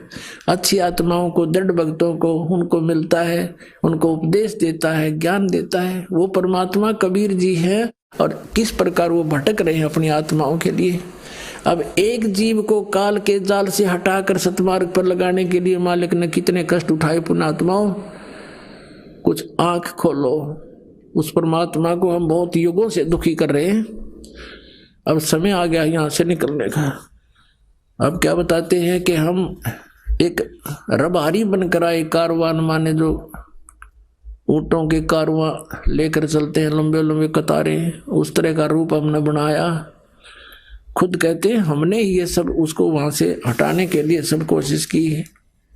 अच्छी आत्माओं को, दृढ़ भक्तों को उनको मिलता है, उनको उपदेश देता है, ज्ञान देता है। वो परमात्मा कबीर जी है, और किस प्रकार वो भटक रहे हैं अपनी आत्माओं के लिए। अब एक जीव को काल के जाल से हटाकर सतमार्ग पर लगाने के लिए मालिक ने कितने कष्ट उठाए पुण्यात्माओं। कुछ आंख खोलो, उस परमात्मा को हम बहुत युगों से दुखी कर रहे हैं। अब समय आ गया यहां से निकलने का। अब क्या बताते हैं कि हम एक रबारी बनकर आए, कारवान माने जो ऊंटों के कारवां लेकर चलते हैं, लंबे लंबे कतारें, उस तरह का रूप हमने बनाया। खुद कहते हैं हमने ये सब उसको वहां से हटाने के लिए सब कोशिश की है।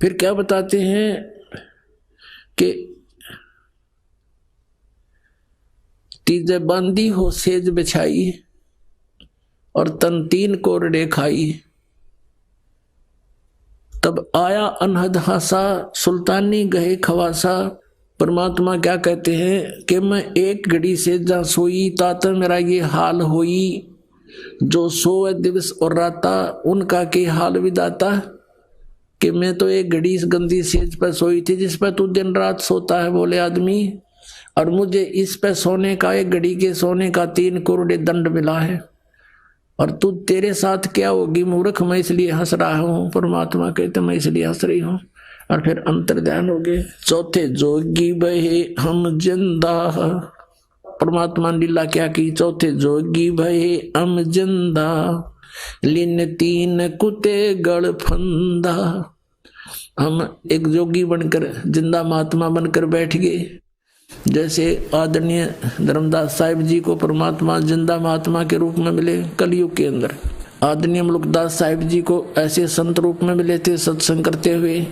फिर क्या बताते हैं कि तीजे बांधी हो सेज बिछाई, और तन तीन कोरडे खाई। तब आया अनहद हासा, सुल्तानी गए खवासा। परमात्मा क्या कहते हैं कि मैं एक घड़ी से जा सोई, तात मेरा ये हाल होई। जो सोए दिवस और राता, उनका के हाल विदाता। कि मैं तो एक घड़ी इस गंदी सेज पर सोई थी जिस पर तू दिन रात सोता है बोले आदमी, और मुझे इस पर सोने का, एक घड़ी के सोने का 3 कोरडे दंड मिला है, और तू तेरे साथ क्या होगी मूर्ख, मैं इसलिए हंस रहा हूं। परमात्मा कहते मैं इसलिए हंस रही हूं। और फिर अंतर ध्यान हो गए। चौथे जोगी भये हम जिंदा। परमात्मा ने लीला क्या की, चौथे जोगी भये हम जिंदा, लिन 3 कुते गड़ फंदा। हम एक जोगी बनकर, जिंदा महात्मा बनकर बैठ गए। जैसे आदरणीय धर्मदास साहिब जी को परमात्मा जिंदा महात्मा के रूप में मिले कलयुग के अंदर, आदरणीय मुलुकदास साहिब जी को ऐसे संत रूप में मिले थे सत्संग करते हुए,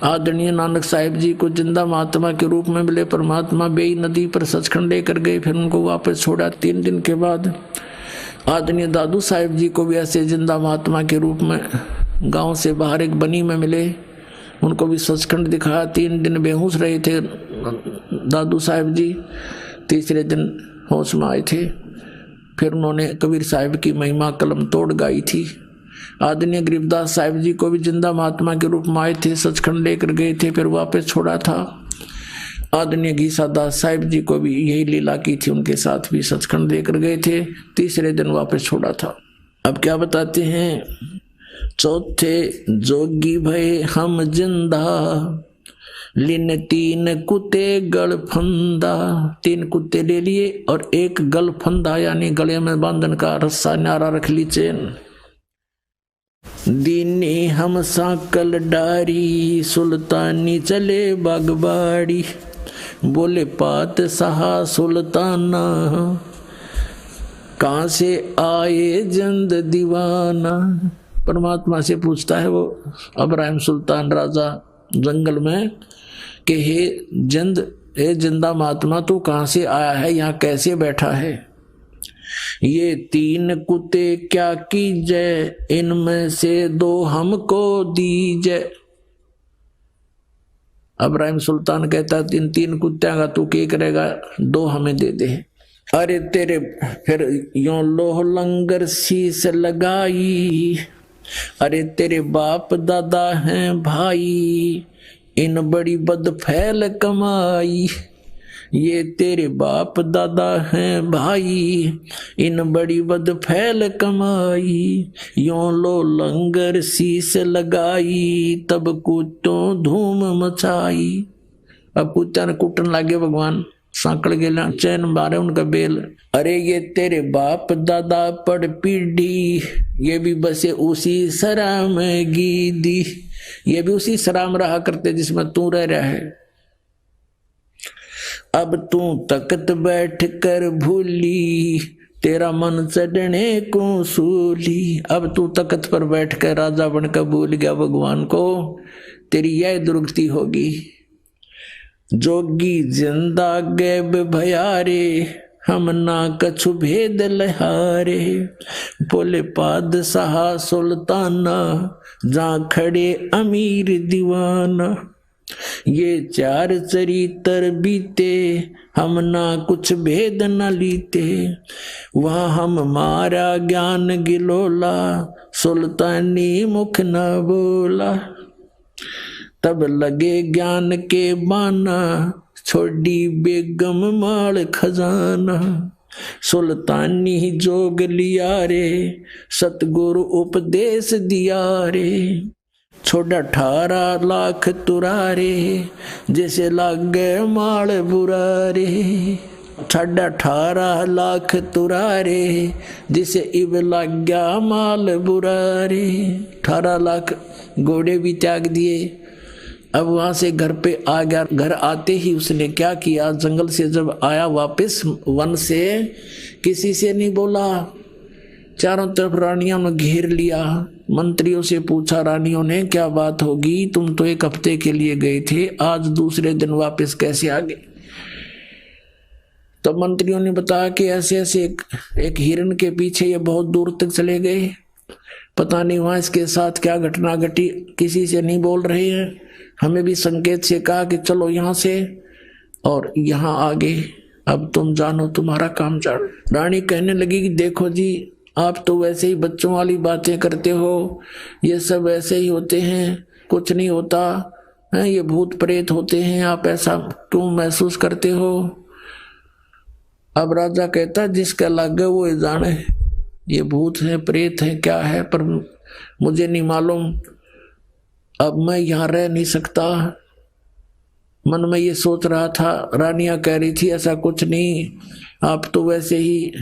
आदरणीय नानक साहिब जी को जिंदा महात्मा के रूप में मिले परमात्मा बेई नदी पर सचखंड लेकर गए, फिर उनको वापस छोड़ा 3 दिन के बाद। आदरणीय दादू साहिब जी को भी ऐसे जिंदा महात्मा के रूप में गांव से बाहर एक बनी में मिले, उनको भी सचखंड दिखाया। 3 दिन बेहोश रहे थे दादू साहिब जी, तीसरे दिन होश में आए थे। फिर उन्होंने कबीर साहिब की महिमा कलम तोड़ गाई थी। आदरणीय गरीबदास साहिब जी को भी जिंदा महात्मा के रूप में आए थे, सचखंड लेकर गए थे, फिर वापस छोड़ा था। आदरणीय गीसा दास साहिब जी को भी यही लीला की थी, उनके साथ भी सचखंड लेकर गए थे, तीसरे दिन वापस छोड़ा था। अब क्या बताते हैं, चौथे जोगी भये हम जिंदा, लिन 3 कुत्ते गल फंदा। 3 कुत्ते ले लिए और एक गल फंदा यानी गले में बांधन का रस्सा न्यारा रख ली चेन। दीनी हम साकल डारी, सुल्तानी चले बागबाड़ी, बोले पात सहा सुल्ताना, कहां से आए जंद दीवाना। परमात्मा से पूछता है वो अब्राहिम सुल्तान राजा जंगल में कि हे जंद, हे जिंदा महात्मा तू कहां से आया है, यहाँ कैसे बैठा है। ये 3 कुत्ते क्या कीजे, इनमें से 2 हमको दीजे। अब्राहिम सुल्तान कहता 3 कुत्तियां का तू क्या करेगा, 2 हमें दे दे। अरे तेरे, फिर यो लोह लंगर शीश लगाई, अरे तेरे बाप दादा हैं भाई, इन बड़ी बद फैल कमाई। ये तेरे बाप दादा हैं भाई, इन बड़ी बद फैल कमाई, यों लो लंगर शीश लगाई, तब कुत्तों धूम मचाई। अब कुत्ता ने कुटन लागे भगवान, सांकड़ गेला चैन मारे उनका बेल। अरे ये तेरे बाप दादा पड़ पीढ़ी, ये भी बसे उसी सराम गीदी, ये भी उसी सराम रहा करते जिसमें तू रह रहा है। अब तू तख्त बैठ कर भूली, तेरा मन चढ़ने को सूली। अब तू तख्त पर बैठकर राजा बनकर भूल गया भगवान को, तेरी यह दुर्गति होगी। जोगी जिंदा गैब भयारे, हम ना कछु भेद लहारे। बोले पादशाह सुल्ताना, जहाँ खड़े अमीर दीवाना। ये चार चरित्र बीते, हम ना कुछ भेद न लीते। वहाँ हम मारा ज्ञान गिलोला, सुल्तानी मुख न बोला। तब लगे ज्ञान के बाना, छोड़ी बेगम माल खजाना। सुल्तानी जोग लिया रे, सतगुरु उपदेश दिया रे। छोड़ा 18 लाख तुरारे, जैसे लागे माल बुरारे। 18 लाख तुरारे, जिसे इब लग गया माल बुरारे। 18 लाख घोड़े भी त्याग दिए। अब वहां से घर पे आ गया। घर आते ही उसने क्या किया, जंगल से जब आया वापस वन से, किसी से नहीं बोला। चारों तरफ रानियों ने घेर लिया। मंत्रियों से पूछा रानियों ने क्या बात होगी, तुम तो 1 हफ्ते के लिए गए थे, आज दूसरे दिन वापस कैसे आ गए। तो मंत्रियों ने बताया कि ऐसे ऐसे एक हिरण के पीछे ये बहुत दूर तक चले गए, पता नहीं वहां इसके साथ क्या घटना घटी, किसी से नहीं बोल रहे हैं। हमें भी संकेत से कहा कि चलो यहाँ से और यहाँ आगे, अब तुम जानो, तुम्हारा काम जानो। रानी कहने लगी कि देखो जी, आप तो वैसे ही बच्चों वाली बातें करते हो, ये सब ऐसे ही होते हैं, कुछ नहीं होता है, ये भूत प्रेत होते हैं, आप ऐसा क्यों महसूस करते हो। अब राजा कहता जिसका लग वो जाने, ये भूत है प्रेत है क्या है, पर मुझे नहीं मालूम। अब मैं यहाँ रह नहीं सकता। मन में ये सोच रहा था। रानियां कह रही थी ऐसा कुछ नहीं, आप तो वैसे ही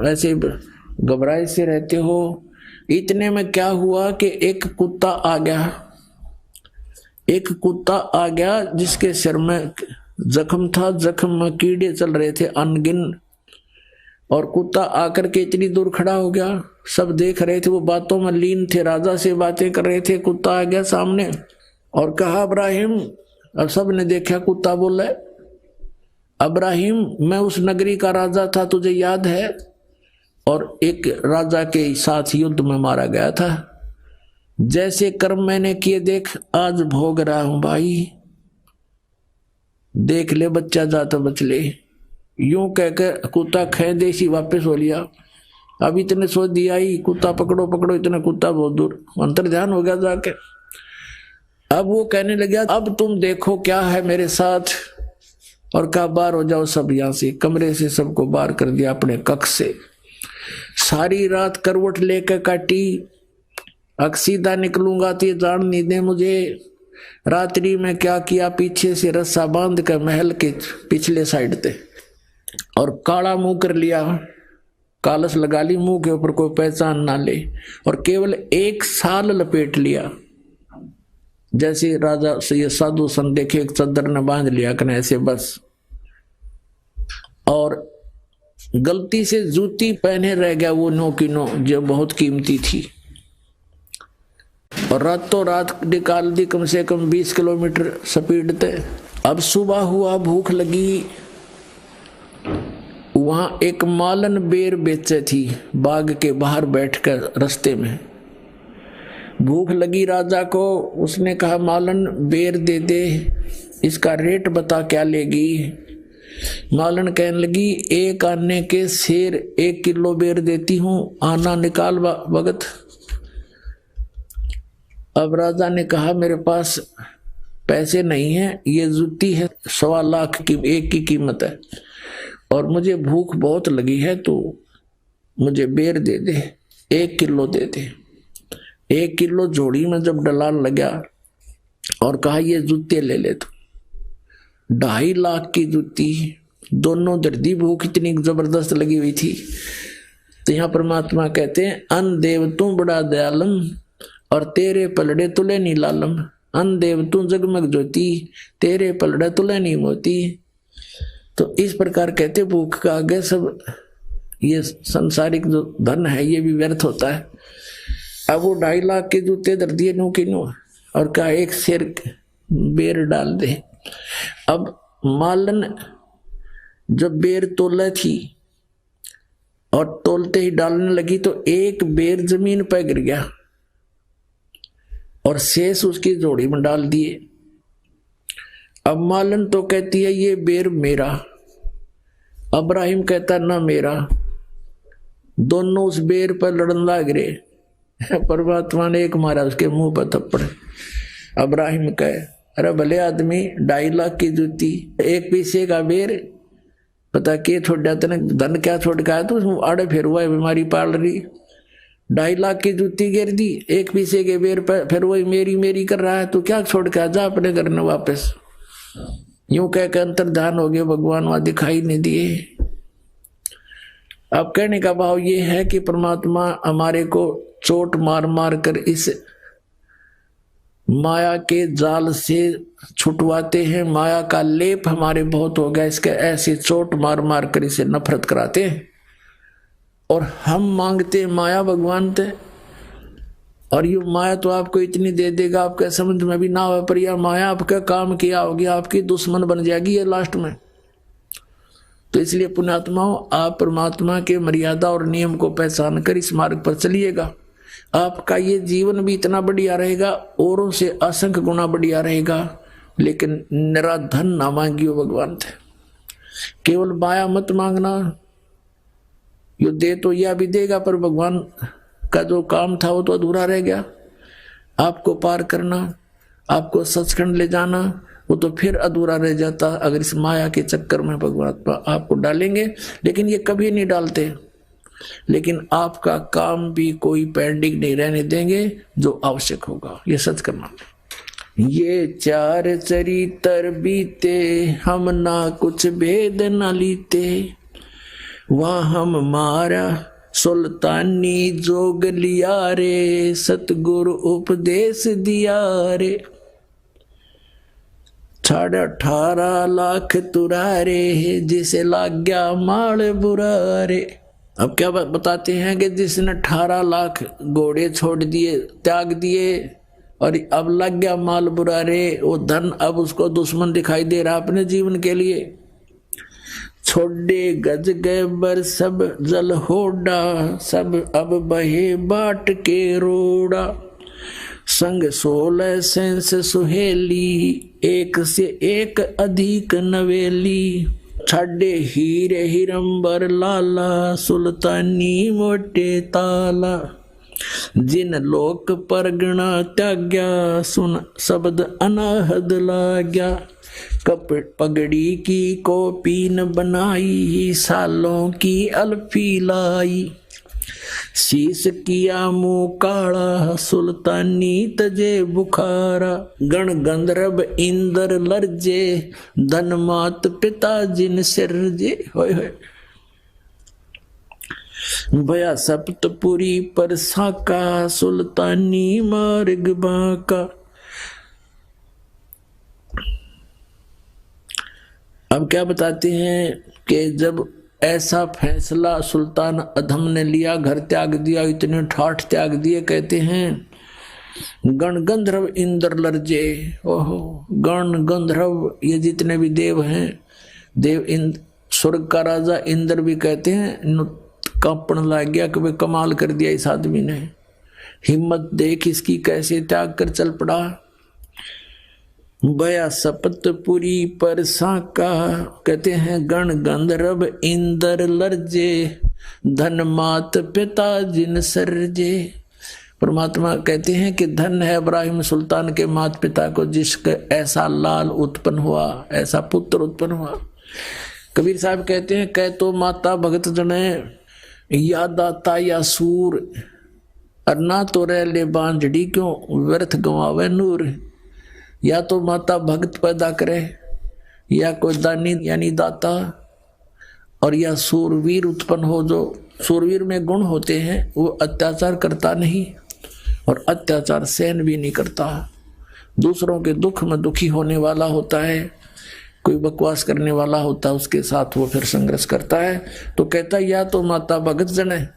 ऐसे घबराए से रहते हो। इतने में क्या हुआ कि एक कुत्ता आ गया जिसके सिर में जख्म था, जख्म में कीड़े चल रहे थे अनगिन। और कुत्ता आकर के इतनी दूर खड़ा हो गया, सब देख रहे थे, वो बातों में लीन थे, राजा से बातें कर रहे थे। कुत्ता आ गया सामने और कहा इब्राहिम। अब सब ने देखा, कुत्ता बोला इब्राहिम मैं उस नगरी का राजा था, तुझे याद है, और एक राजा के साथ युद्ध में मारा गया था। जैसे कर्म मैंने किए देख, आज भोग रहा हूं भाई, देख ले बच्चा जाता बच ले। यूं कहकर कुत्ता खे देसी वापस हो लिया। अब इतने सोच दिया ही, कुत्ता पकड़ो पकड़ो, इतना कुत्ता बहुत दूर अंतर ध्यान हो गया जाके। अब वो कहने लगा अब तुम देखो क्या है मेरे साथ, और कहा बाहर हो जाओ सब यहां से। कमरे से सबको बाहर कर दिया अपने कक्ष से। सारी रात करवट लेकर काटी, अब सीधा निकलूंगा तो ये जान नहीं दे मुझे। रात्रि में क्या किया, पीछे से रस्सा बांध कर महल के पिछले साइड पे और काला मुंह कर लिया, कालस लगा ली मुंह के ऊपर, कोई पहचान ना ले, और केवल 1 साल लपेट लिया। जैसे राजा से ये साधु संत देखे, एक चद्दर ने बांध लिया कने ऐसे बस। और गलती से जूती पहने रह गया, वो नो की नो जो बहुत कीमती थी, और रातों रात निकाल दी, कम से कम 20 किलोमीटर स्पीड थे। अब सुबह हुआ, भूख लगी। वहां एक मालन बेर बेचे थी, बाग के बाहर बैठकर रास्ते में। भूख लगी राजा को, उसने कहा मालन बेर दे दे, इसका रेट बता क्या लेगी। मालन कहने लगी 1 आने के शेर 1 किलो बेर देती हूं, आना निकाल भगत। अब राजा ने कहा मेरे पास पैसे नहीं है, ये जूती है 1.25 लाख की, एक की कीमत है, और मुझे भूख बहुत लगी है, तो मुझे बेर दे दे, 1 किलो दे दे। 1 किलो जोड़ी में जब डलाल लगा और कहा ये जूते ले ले, तो 2.5 लाख की जूती दोनों दर्दी भूख इतनी जबरदस्त लगी हुई थी। तो यहाँ परमात्मा कहते हैं अन देव तू बड़ा दयालम और तेरे पलड़े तुले नी लालम। अन देव तू जगमग ज्योति तेरे पलड़े तुले नी मोती। तो इस प्रकार कहते भूख का आगे सब ये संसारिक जो धन है ये भी व्यर्थ होता है। अब वो 2.5 लाख के जूते दर दिए नो की नो और कहा एक शेर बेर डाल दे। अब मालन जब बेर तोला थी और तोलते ही डालने लगी तो एक बेर जमीन पर गिर गया और शेष उसकी जोड़ी में डाल दिए। अब मालन तो कहती है ये बेर मेरा, अब्राहिम कहता ना मेरा। दोनों उस बेर पर लड़न लाग रहे। परमात्मा ने एक मारा उसके मुंह पर थप्पड़। अब्राहिम कहे अरे भले आदमी 2.5 लाख की जूती एक पैसे का बेर पता के छोड़ा तेने धन क्या छोड़ के आया तो आड़े फिर हुआ बीमारी पाल रही। 2.5 लाख की जूती गिर दी एक पैसे के बेर पर फिर वही मेरी मेरी कर रहा है तो क्या छोड़ के आ जा अपने घर में वापस। यूं कह के अंतर ध्यान हो गया भगवान वहां दिखाई नहीं दिए। अब कहने का भाव ये है कि परमात्मा हमारे को चोट मार मार कर इस माया के जाल से छुटवाते हैं। माया का लेप हमारे बहुत हो गया, इसके ऐसे चोट मार मार कर इसे नफरत कराते हैं और हम मांगते माया भगवान थे। और ये माया तो आपको इतनी दे देगा आपके समझ में भी ना हो, पर यह माया आपका काम किया होगी आपकी दुश्मन बन जाएगी ये लास्ट में। तो इसलिए पुण्यात्माओं आप परमात्मा के मर्यादा और नियम को पहचान कर इस मार्ग पर चलिएगा। आपका ये जीवन भी इतना बढ़िया रहेगा, औरों से असंख्य गुना बढ़िया रहेगा। लेकिन निरा धन ना मांगियो भगवान थे, केवल माया मत मांगना। यो दे तो यह भी देगा पर भगवान का जो काम था वो तो अधूरा रह गया। आपको पार करना, आपको सचखंड ले जाना वो तो फिर अधूरा रह जाता अगर इस माया के चक्कर में भगवान आपको डालेंगे। लेकिन ये कभी नहीं डालते। लेकिन आपका काम भी कोई पेंडिंग नहीं रहने देंगे जो आवश्यक होगा, ये सच करना। ये 4 चरित्र बीते हम ना कुछ भेद न लीते, वहाँ हम मारा सुल्तानी जोग लिया रे, सतगुरु उपदेश दिया रे। 18.5 लाख तुरारे जिसे लाग गया माल बुरारे। अब क्या बताते हैं कि जिसने 18 लाख घोड़े छोड़ दिए त्याग दिए और अब लग गया माल बुरारे, वो धन अब उसको दुश्मन दिखाई दे रहा अपने जीवन के लिए। छोड़े गज गए बर सब जल होड़ा, सब अब बहे बाट के रोड़ा। संग 16 सेंस सुहेली, एक से एक अधिक नवेली। छाडे हीरे हिरंबर लाला, सुल्तानी मोटे ताला। जिन लोक परगना त्याग्या, सुन शब्द अनाहद लाग्या। कप पगड़ी की कोपीन बनाई, सालों की अल्फी लाई। शीश किया मुँह काला, सुल्तानी तजे बुखारा। गण गंधर्व इंद्र लर्जे, धन मात पिता जिन सिरजे। होय होय भया सप्तपुरी पर साका, सुल्तानी मार्ग बाका। अब क्या बताते हैं कि जब ऐसा फैसला सुल्तान अधम ने लिया, घर त्याग दिया, इतने ठाठ त्याग दिए, कहते हैं गण गंधर्व इंद्र लर्जे। ओहो गण गंधर्व ये जितने भी देव हैं, देव स्वर्ग का राजा इंद्र भी कहते हैं कांपन लग गया कि वे कमाल कर दिया इस आदमी ने, हिम्मत देख इसकी कैसे त्याग कर चल पड़ा। बया सपतपुरी पर साका, कहते हैं गण गंधर्व इंद्र लर्जे, धन मात पिता जिन सरजे। परमात्मा कहते हैं कि धन है इब्राहिम सुल्तान के माता पिता को जिसका ऐसा लाल उत्पन्न हुआ, ऐसा पुत्र उत्पन्न हुआ। कबीर साहब कहते हैं कह तो माता भगत जने या दाता या सूर, और ना तो रह ले बांझड़ी क्यों व्यर्थ गंवावे नूर। या तो माता भक्त पैदा करे या कोई दानी यानी दाता, और या सूरवीर उत्पन्न हो, जो सूरवीर में गुण होते हैं, वो अत्याचार करता नहीं और अत्याचार सहन भी नहीं करता, दूसरों के दुख में दुखी होने वाला होता है, कोई बकवास करने वाला होता है उसके साथ वो फिर संघर्ष करता है। तो कहता है या तो माता भगत जन है,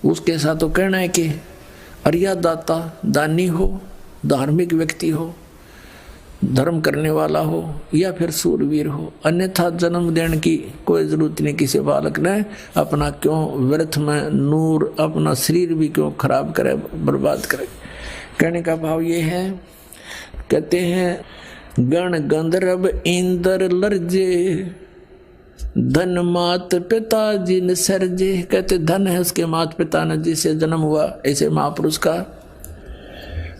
उसके साथ तो कहना है कि अरिया दाता दानी हो, धार्मिक व्यक्ति हो, धर्म करने वाला हो, या फिर सूरवीर हो, अन्यथा जन्म देने की कोई जरूरत नहीं किसी बालक ने। अपना क्यों व्यर्थ में नूर, अपना शरीर भी क्यों खराब करे, बर्बाद करे। कहने का भाव ये है, कहते हैं गण गंधर्व इंद्र लर्जे, धन मात पिता जिन सरजे। कहते धन है उसके माता पिता ने जिसे जन्म हुआ ऐसे महापुरुष का।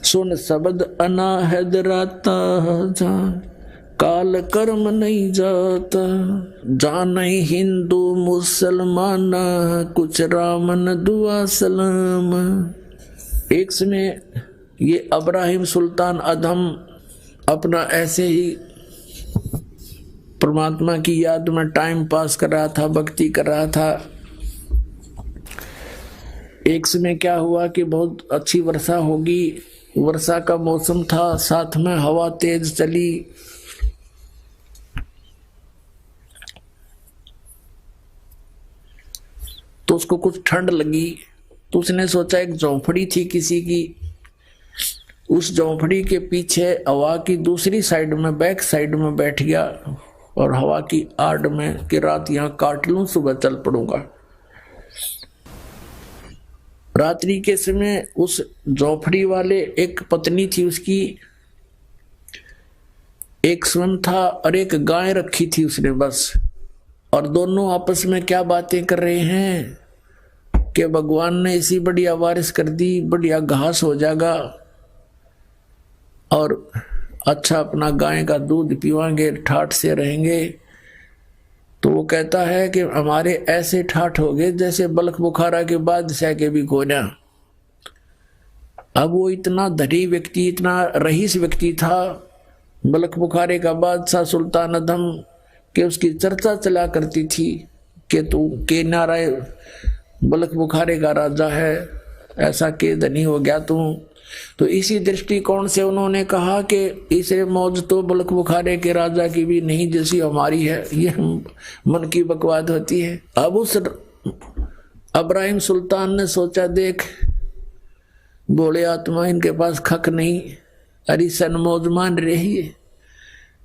सुन शब्द अनाहद राता जान, काल कर्म नहीं जाता, जान हिंदू मुसलमान, कुछ रामन दुआ सलाम। एक समय ये अब्राहिम सुल्तान अधम अपना ऐसे ही परमात्मा की याद में टाइम पास कर रहा था, भक्ति कर रहा था। एक समय क्या हुआ कि बहुत अच्छी वर्षा होगी, वर्षा का मौसम था, साथ में हवा तेज चली। तो उसको कुछ ठंड लगी, तो उसने सोचा एक झोंपड़ी थी किसी की, उस झोंपड़ी के पीछे हवा की दूसरी साइड में, बैक साइड में बैठ गया और हवा की आड़ में कि रात यहां काट लूं, सुबह चल पड़ूंगा। रात्रि के समय उस झोंपड़ी वाले एक पत्नी थी उसकी, एक स्वयं था और एक गाय रखी थी उसने बस। और दोनों आपस में क्या बातें कर रहे हैं कि भगवान ने इसी बढ़िया बारिश कर दी, बढ़िया घास हो जाएगा और अच्छा अपना गाय का दूध पीवाएंगे, ठाठ से रहेंगे। तो वो कहता है कि हमारे ऐसे ठाठ हो गए जैसे बलख बुखारा के बाद सह के भी गोना। अब वो इतना धनी व्यक्ति, इतना रईस व्यक्ति था, बलख बुखारे का बादशाह सुल्तान अधम, कि उसकी चर्चा चला करती थी कि तू के नाराय बलख बुखारे का राजा है, ऐसा के धनी हो गया तू। तो इसी दृष्टिकोण से उन्होंने कहा कि इसे मौज तो बलख बुखारे के राजा की भी नहीं जैसी हमारी है, ये मन की बकवाद होती है। अब उस अब्राहिम सुल्तान ने सोचा देख बोले आत्मा इनके पास खक नहीं, अरे सन मौज मान रही है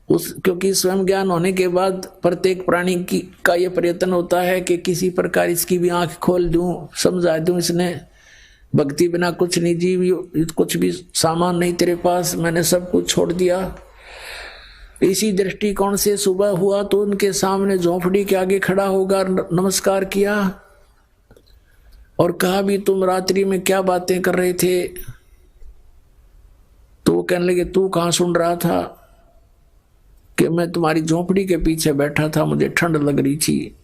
उस, क्योंकि स्वयं ज्ञान होने के बाद प्रत्येक प्राणी की का ये प्रयत्न होता है कि किसी प्रकार इसकी भी आंख खोल दूं, समझा दूं। इसने भक्ति बिना कुछ नहीं जीव, कुछ भी सामान नहीं तेरे पास, मैंने सब कुछ छोड़ दिया। इसी दृष्टिकोण से सुबह हुआ तो उनके सामने झोंपड़ी के आगे खड़ा होकर नमस्कार किया और कहा भी तुम रात्रि में क्या बातें कर रहे थे। तो वो कहने लगे तू कहाँ सुन रहा था? कि मैं तुम्हारी झोंपड़ी के पीछे बैठा था, मुझे ठंड लग रही थी।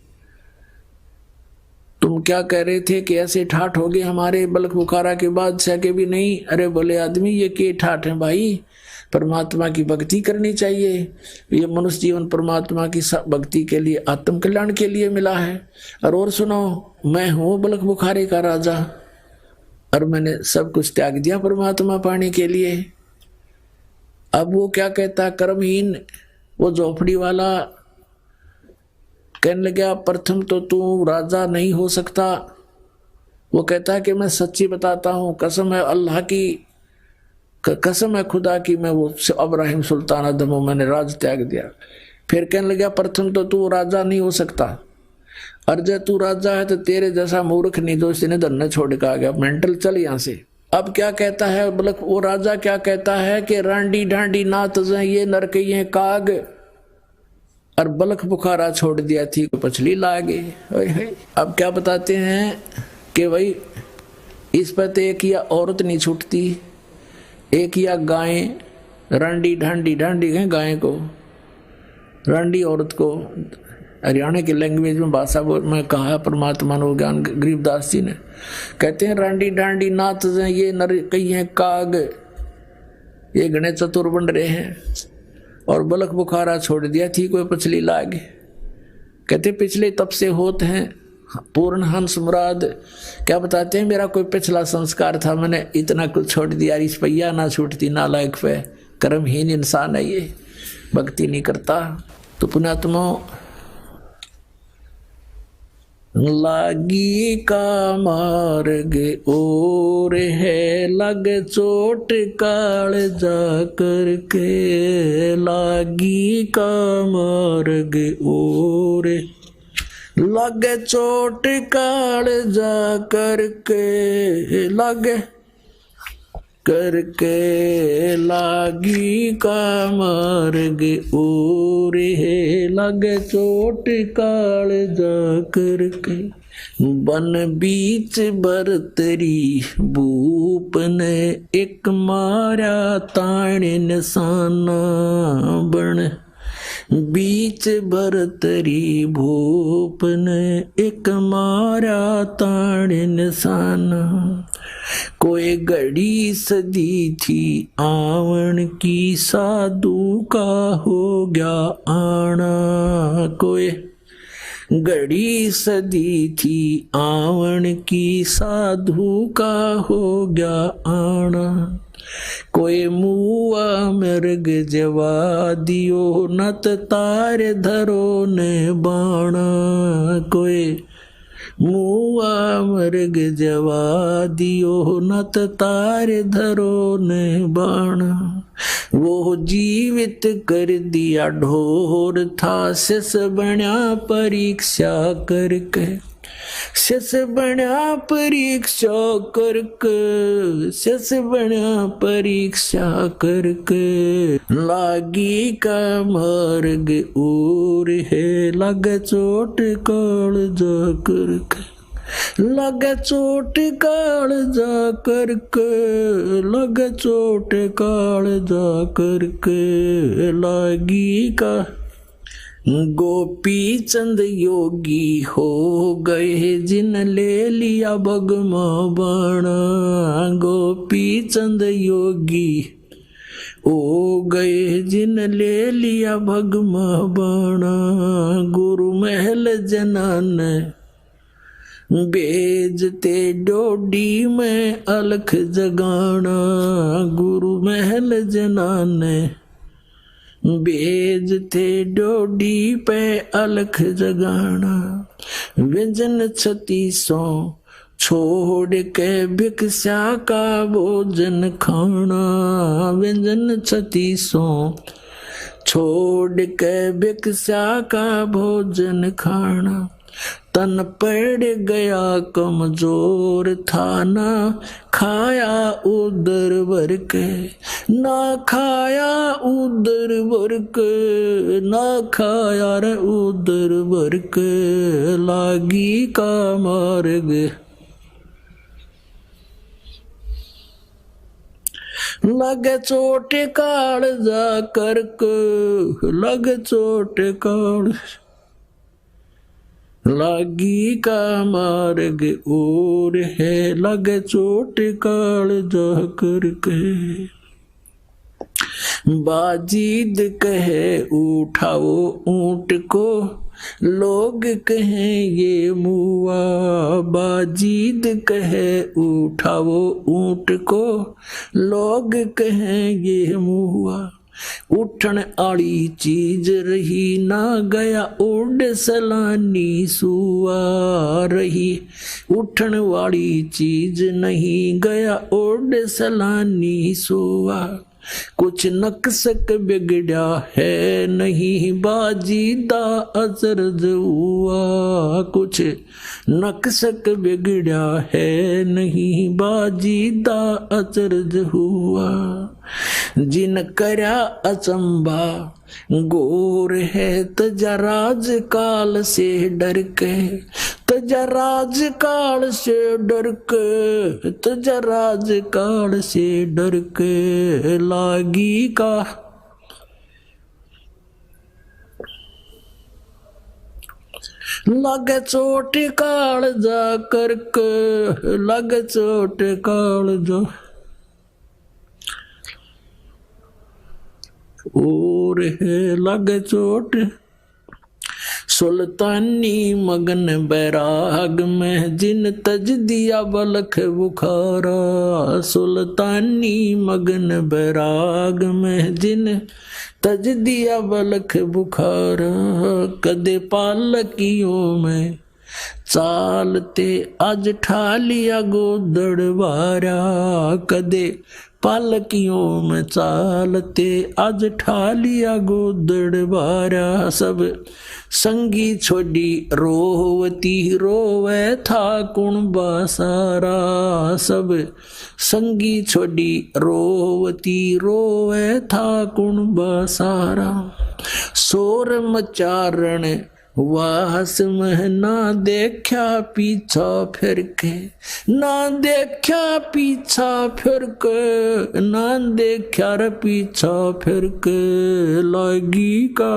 तुम क्या कह रहे थे कि ऐसे ठाठ हो गए हमारे बलख बुखारा के बादशाह के भी नहीं। अरे बोले आदमी ये के ठाठ है भाई, परमात्मा की भक्ति करनी चाहिए। ये मनुष्य जीवन परमात्मा की भक्ति के लिए, आत्म कल्याण के लिए मिला है। और सुनो, मैं हूं बलख बुखारे का राजा और मैंने सब कुछ त्याग दिया परमात्मा पाने के लिए। अब वो क्या कहता, कर्महीन वो झोपड़ी वाला कहने लगा प्रथम तो तू राजा नहीं हो सकता। वो कहता है कि मैं सच्ची बताता हूँ, कसम है अल्लाह की, कसम है खुदा की, मैं वो अब्राहिम सुल्तान अधम, मैंने राज त्याग दिया। फिर कहने लगा प्रथम तो तू राजा नहीं हो सकता, और जब तू राजा है तो तेरे जैसा मूर्ख नहीं जो इसने धरने छोड़ के आ गया, मेंटल चल यहाँ से। अब क्या कहता है वो राजा, क्या कहता है कि रांडी ढांडी नात ये नरक ये काग, और बलख बुखारा छोड़ दिया थी पछली लागे। अब क्या बताते हैं कि भाई इस पर तो एक या औरत नहीं छूटती, एक या गाय, रांडी ढांडी, ढांडी है गाय को, रांडी औरत को। हरियाणा की लैंग्वेज में भाषा में कहा परमात्मा ने ज्ञान गरीबदास जी ने, कहते हैं रांडी ढांडी नाथ ये नर कई हैं काग, ये गणे चतुर बन रहे हैं और बलख बुखारा छोड़ दिया थी कोई पछली लाग। कहते पिछले तप से होते हैं पूर्ण हंस मुराद। क्या बताते हैं, मेरा कोई पिछला संस्कार था, मैंने इतना कुछ छोड़ दिया, इस पहिया ना छूटती नालायक पे। कर्महीन इंसान है ये, भक्ति नहीं करता। तो पुण्यात्मा, लागी का मार्ग और है, लग चोट काल जा करके। लागी का मार्ग और लग चोट काल जा करके। लग करके लागी का मार्ग और है, लग चोट काल जा करके। बन बीच बरतरी भूप ने एक मारा ताण निशाना। बन बीच बरतरी भूप ने एक मारा ताण निशाना। कोई घड़ी सदी थी आवन की, साधु का हो गया आना। कोई घड़ी सदी थी आवन की, साधु का हो गया आना। कोई मुआ मृग जवा दियो, नत तार धरो ने बाणा। कोई मुआ मृग जवा दियो, नत तार धरो ने बाणा। वो जीवित कर दिया ढोर था, शिष बना परीक्षा करके। शिष बना परीक्षा करके। शिष बना परीक्षा करके। लागी का मार्ग और है, लग चोट काल जा करके। लग चोट काल जा करके। लग चोट काल जा करके। लागी का गोपी चंद योगी हो गए, जिन ले लिया भगमा बाणा। गोपी चंद योगी हो गए, जिन ले लिया भगमा बाणा। गुरु महल जनान बेजते डोडी में अलख जगाना। गुरु महल जनान बेजते डोडी पे अलख जगाना। व्यंजन 3600 छोड़ के भिक्षा का भोजन खाना। व्यंजन 3600 छोड़ के भिक्षा का भोजन खाना। तन पड़ गया कमजोर था, ना खाया उदर भर के। ना खाया उदर भर के। ना खाया रे उदर भर के। लागी का मार्ग लग चोट काल जा करके। लग चोट काल लागी का मार्ग और है, लग चोट काल जा करके। बाजीद कहे उठाओ ऊंट को, लोग कहें ये मुआ। बाजीद कहे उठाओ ऊंट को, लोग कहें ये मुआ। उठन आली चीज रही ना गया, उड़ सलानी सुआ रही। उठन वाली चीज नहीं गया, उड़ सलानी सुआ। कुछ नक्सक बिगड़ा है नहीं, बाजीदा अचरज हुआ। कुछ नक्सक बिगड़ा है नहीं, बाजीदा अचरज हुआ। जिन करया अचंबा गोर है, तजा राज काल से डर के। तजा राज काल से डर के। तजा राज काल से डर के। लागी का लग चोट काल जा करके। लग चोट काल जा और है, लग चोट। सुल्तानी मगन बैराग में जिन तज दिया बलख बुखारा। सुल्तानी मगन बैराग में जिन तज दिया बलख बुखारा। कदे पालकियों में चालते आज ठा लिया गोदड़वारा। कदे पालकियों में चालते आज ठा लिया गोदड़वारा। सब संगी छोड़ी रोवती रोवे था कुणबा सारा। सब संगी छोड़ी रोवती रोवे था कुणबा सारा। शोर मचारण वास में ना देखा पीछा फिर के। ना देखा पीछा फिर के। ना देखा रे पीछा फिर के। लागी का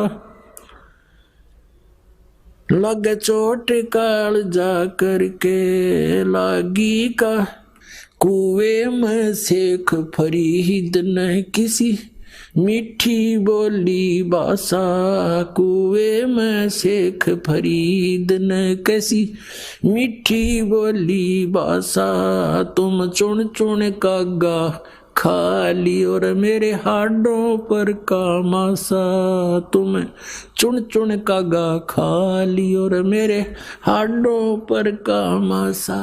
लग चोट काल जा करके। लागी का कुएं में शेख फरीद न किसी मीठी बोली बासा। कुएं में शेख फरीद ने कैसी मीठी बोली बासा। तुम चुन चुन कागा खा ली और मेरे हाडों पर का मासा। तुम चुन चुन कागा खा ली और मेरे हाडों पर का मासा।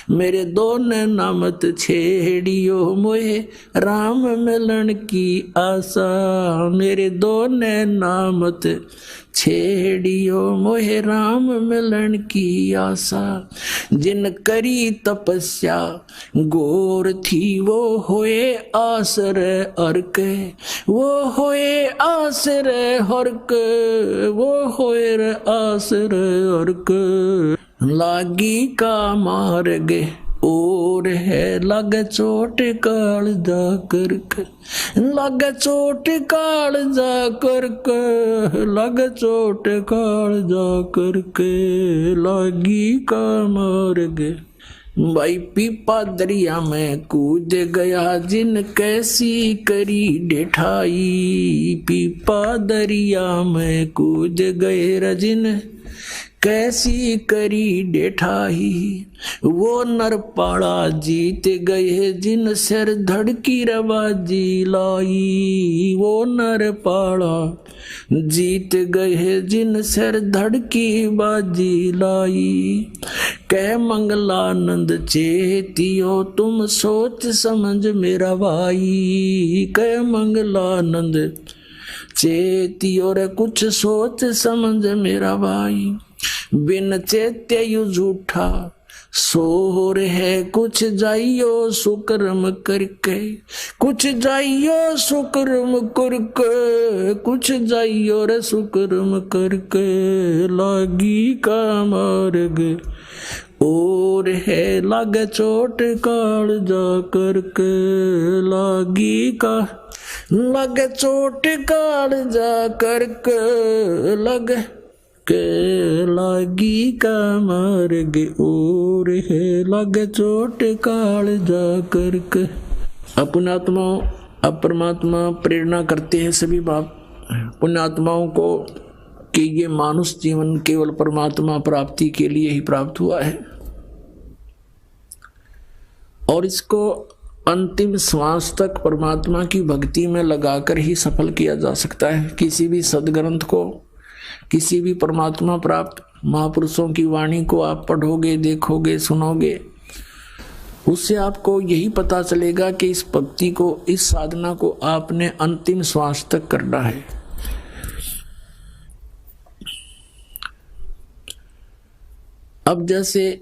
मेरे दोनों नामत छेड़ियो मोहे राम मिलन की आशा। मेरे दोनों नामत छेड़ियो मोहे राम मिलन की आशा। जिन करी तपस्या गोर थी वो होए आसर अर्क। वो होए आसर हर्क। वो होए रे आसर अर्क। लागी का मार्ग और है लग चोट काल जा करके। लग चोट काल जा करके। लग चोट काल जा करके। लागी का मार्ग। भाई पीपा दरिया में कूद गया जिन कैसी करी डेठाई। पीपा दरिया में कूद गए रजिन कैसी करी डेठाई। वो नरपाड़ा जीत गए जिन सिर धड़की रवाजी लाई। वो नरपाड़ा जीत गए जिन सिर धड़की बाजी लाई। कह मंगलानंद चेतियो तुम सोच समझ मेरा भाई। कह मंगलानंद चेतियो रे कुछ सोच समझ मेरा भाई। बिन चेत्य यु झूठा सोर है कुछ जाइयो सुकर्म करके। कुछ जाइयो सुकर्म करके। कुछ जाइयो रे सुकर्म करके। लागी का मार्ग और है लग चोट काल जा करके। लागी का लग चोट काल जा करके। लग के लागी का मार्ग और है लग चोट काल जा करके। पुण्यात्माओं अब परमात्मा प्रेरणा करते हैं सभी बाप पुण्यात्माओं को कि ये मानुष जीवन केवल परमात्मा प्राप्ति के लिए ही प्राप्त हुआ है और इसको अंतिम श्वास तक परमात्मा की भक्ति में लगाकर ही सफल किया जा सकता है। किसी भी सदग्रंथ को, किसी भी परमात्मा प्राप्त महापुरुषों की वाणी को आप पढ़ोगे, देखोगे, सुनोगे, उससे आपको यही पता चलेगा कि इस भक्ति को, इस साधना को आपने अंतिम श्वास तक करना है। अब जैसे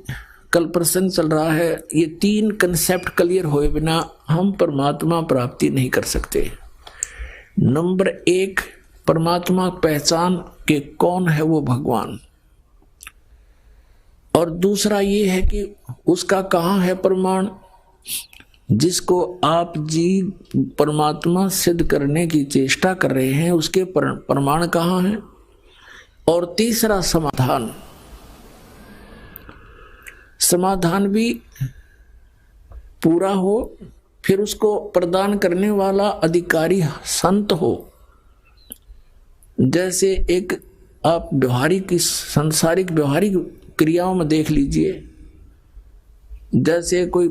कल प्रसंग चल रहा है, ये तीन कंसेप्ट क्लियर हुए बिना हम परमात्मा प्राप्ति नहीं कर सकते। नंबर एक, परमात्मा पहचान के कौन है वो भगवान, और दूसरा ये है कि उसका कहाँ है प्रमाण जिसको आप जी परमात्मा सिद्ध करने की चेष्टा कर रहे हैं, उसके प्रमाण कहाँ है। और तीसरा समाधान, समाधान भी पूरा हो, फिर उसको प्रदान करने वाला अधिकारी संत हो। जैसे एक आप व्यवहारिक सांसारिक व्यवहारिक क्रियाओं में देख लीजिए। जैसे कोई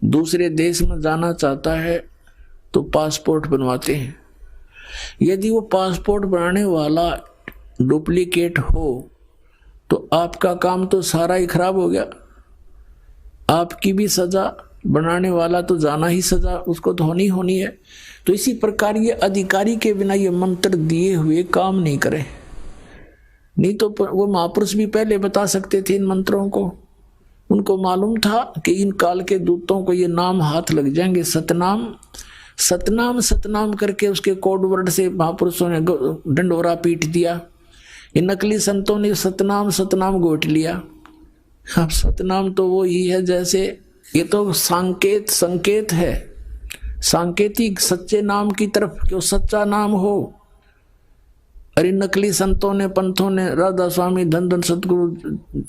दूसरे देश में जाना चाहता है तो पासपोर्ट बनवाते हैं। यदि वो पासपोर्ट बनाने वाला डुप्लीकेट हो तो आपका काम तो सारा ही खराब हो गया, आपकी भी सजा, बनाने वाला तो जाना ही सजा उसको तो होनी है। तो इसी प्रकार ये अधिकारी के बिना ये मंत्र दिए हुए काम नहीं करे। नहीं तो वो महापुरुष भी पहले बता सकते थे इन मंत्रों को। उनको मालूम था कि इन काल के दूतों को ये नाम हाथ लग जाएंगे। सतनाम सतनाम सतनाम करके उसके कोड वर्ड से महापुरुषों ने डंडोरा पीट दिया। इन नकली संतों ने सतनाम सतनाम गोट लिया। अब सतनाम तो वो ही है, जैसे ये तो संकेत है, सांकेतिक सच्चे नाम की तरफ, कि वो सच्चा नाम हो। अरे नकली संतों ने, पंथों ने, राधा स्वामी, धन धन सतगुरु,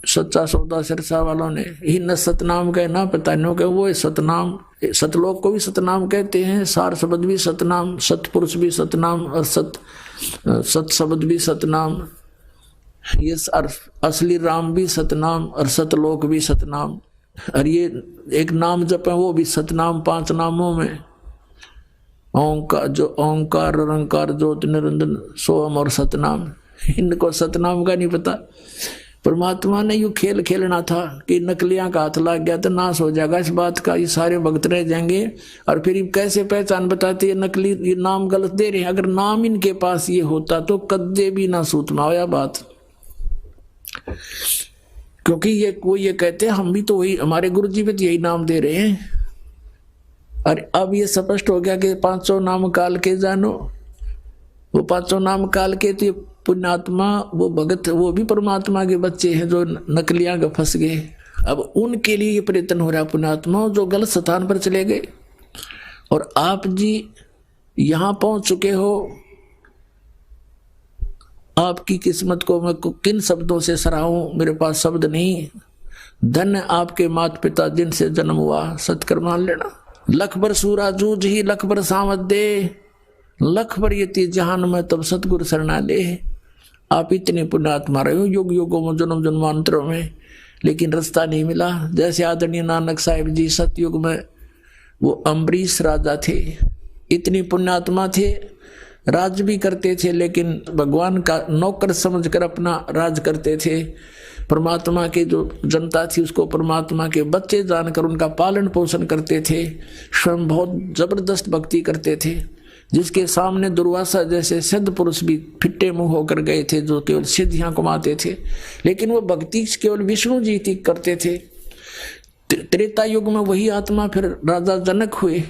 सच्चा सौदा सिरसा वालों ने ही न सतनाम कहे ना पता नो के वो सतनाम। सतलोक को भी सतनाम कहते हैं, सार शब्द भी सतनाम, सतपुरुष भी सतनाम और सत शब्द भी सतनाम। ये असली राम भी सतनाम और सतलोक भी सतनाम। और ये एक नाम जप है वो भी सतनाम, 5 नामों में ओंकार, जो ओंकार निरंकार ज्योत निरंजन सोहम और सतनाम। इनको सतनाम का नहीं पता। परमात्मा ने यूं खेल खेलना था कि नकलियां का हाथ लग गया तो नाश हो जाएगा इस बात का, ये सारे भक्त रह जाएंगे। और फिर कैसे पहचान बताते, ये नकली ये नाम गलत दे रहे हैं। अगर नाम इनके पास ये होता तो कद्दे भी ना सूतमा होया बात। क्योंकि ये कहते हैं हम भी तो वही, हमारे गुरु जी भी तो यही नाम दे रहे हैं। और अब ये स्पष्ट हो गया कि 500 नाम काल के जानो। वो 500 नाम काल के तो पुण्यात्मा, वो भगत, वो भी परमात्मा के बच्चे हैं जो नकलियां का फंस गए। अब उनके लिए ये प्रयत्न हो रहा है पुण्यात्मा जो गलत स्थान पर चले गए। और आप जी यहां पहुंच चुके हो। आपकी किस्मत को मैं किन शब्दों से सराहूं, मेरे पास शब्द नहीं। धन्य आपके माता पिता जिनसे जन्म हुआ, सत्कर मान लेना। लख बर सूरा जूझ ही लख बर सावत दे, लख बर ये जहान में तब सतगुरु शरणा ले। आप इतने पुण्यात्मा रहे हो युग युगों में, जन्म जन्मांतरों में, लेकिन रास्ता नहीं मिला। जैसे आदरणीय नानक साहिब जी सतयुग में वो अम्बरीश राजा थे, इतनी पुण्यात्मा थे, राज भी करते थे, लेकिन भगवान का नौकर समझकर अपना राज करते थे। परमात्मा के जो जनता थी उसको परमात्मा के बच्चे जानकर उनका पालन पोषण करते थे। स्वयं बहुत जबरदस्त भक्ति करते थे, जिसके सामने दुर्वासा जैसे सिद्ध पुरुष भी फिट्टे मुंह होकर गए थे, जो केवल सिद्धियां कमाते थे। लेकिन वो भक्ति केवल विष्णु जी की करते थे। त्रेता युग में वही आत्मा फिर राजा जनक हुए,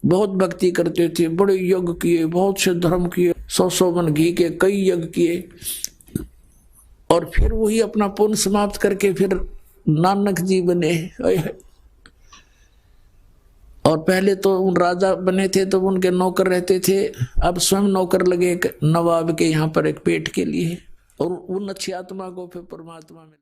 बहुत भक्ति करते थे, बड़े यज्ञ किए, बहुत से धर्म किए, 100 मन घी के कई यज्ञ किए। और फिर वही अपना पुण्य समाप्त करके फिर नानक जी बने। और पहले तो उन राजा बने थे तो उनके नौकर रहते थे, अब स्वयं नौकर लगे नवाब के यहाँ पर एक पेट के लिए। और उन अच्छी आत्मा को फिर परमात्मा में